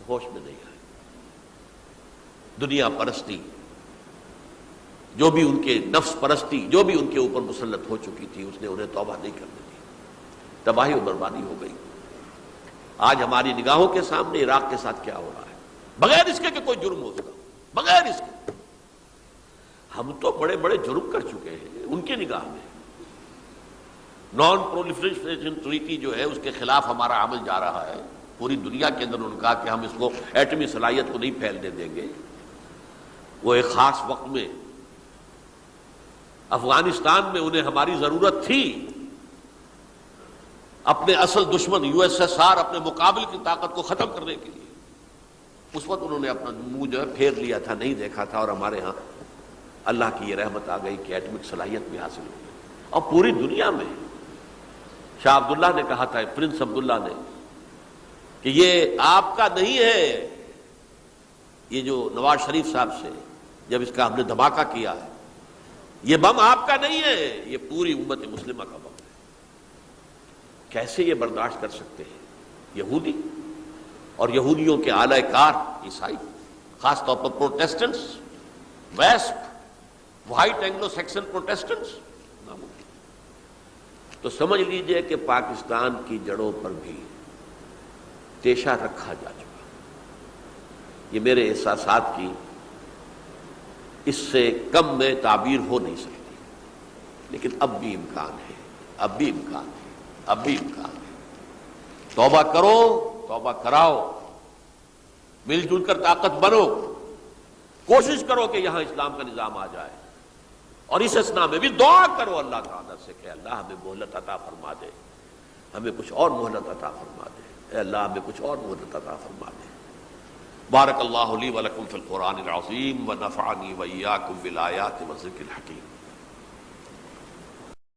Speaker 2: ہوش میں نہیں آئے۔ دنیا پرستی، جو بھی ان کے نفس پرستی جو بھی ان کے اوپر مسلط ہو چکی تھی، اس نے انہیں توبہ نہیں کرنے دی، تباہی و بربادی ہو گئی۔ آج ہماری نگاہوں کے سامنے عراق کے ساتھ کیا ہو رہا ہے، بغیر اس کے کہ کوئی جرم ہو سکا، بغیر اس کے۔ ہم تو بڑے بڑے جرم کر چکے ہیں ان کی نگاہ میں۔ نان پرولیفریشن ٹریٹی جو ہے اس کے خلاف ہمارا عمل جا رہا ہے، پوری دنیا کے اندر انہوں نے کہا کہ ہم اس کو ایٹمی صلاحیت کو نہیں پھیلنے دیں گے۔ وہ ایک خاص وقت میں افغانستان میں انہیں ہماری ضرورت تھی، اپنے اصل دشمن یو ایس ایس آر، اپنے مقابل کی طاقت کو ختم کرنے کے لیے، اس وقت انہوں نے اپنا منہ جو ہے پھیر لیا تھا، نہیں دیکھا تھا، اور ہمارے ہاں اللہ کی یہ رحمت آ گئی کہ ایٹمک صلاحیت بھی حاصل ہو گئی۔ اور پوری دنیا میں شاہ عبداللہ نے کہا تھا، پرنس عبداللہ نے، کہ یہ آپ کا نہیں ہے، یہ جو نواز شریف صاحب سے جب اس کا ہم نے دھماکہ کیا ہے، یہ بم آپ کا نہیں ہے، یہ پوری امت مسلمہ کا بم ہے۔ کیسے یہ برداشت کر سکتے ہیں یہودی اور یہودیوں کے اعلی کار عیسائی، خاص طور پر پروٹیسٹنٹس، ویسپ، وائٹ اینگلو سیکسن پروٹیسٹنٹس؟ تو سمجھ لیجئے کہ پاکستان کی جڑوں پر بھی تیشہ رکھا جا چکا۔ یہ میرے احساسات کی اس سے کم میں تعبیر ہو نہیں سکتی، لیکن اب بھی امکان ہے، اب بھی امکان ہے، اب بھی امکان ہے۔ توبہ کرو، توبہ کراؤ، مل جل کر طاقت بنو، کوشش کرو کہ یہاں اسلام کا نظام آ جائے، اور اس اثنا میں بھی دعا کرو اللہ تعالیٰ سے کہ اللہ ہمیں مہلت عطا فرما دے، ہمیں کچھ اور مہلت عطا فرما دے، اے اللہ ہمیں کچھ اور مہلت عطا فرما دے۔ بارک اللہ لی ولکم فی القرآن العظیم ونفعنی وإیاکم بالآیات والذکر الحکیم۔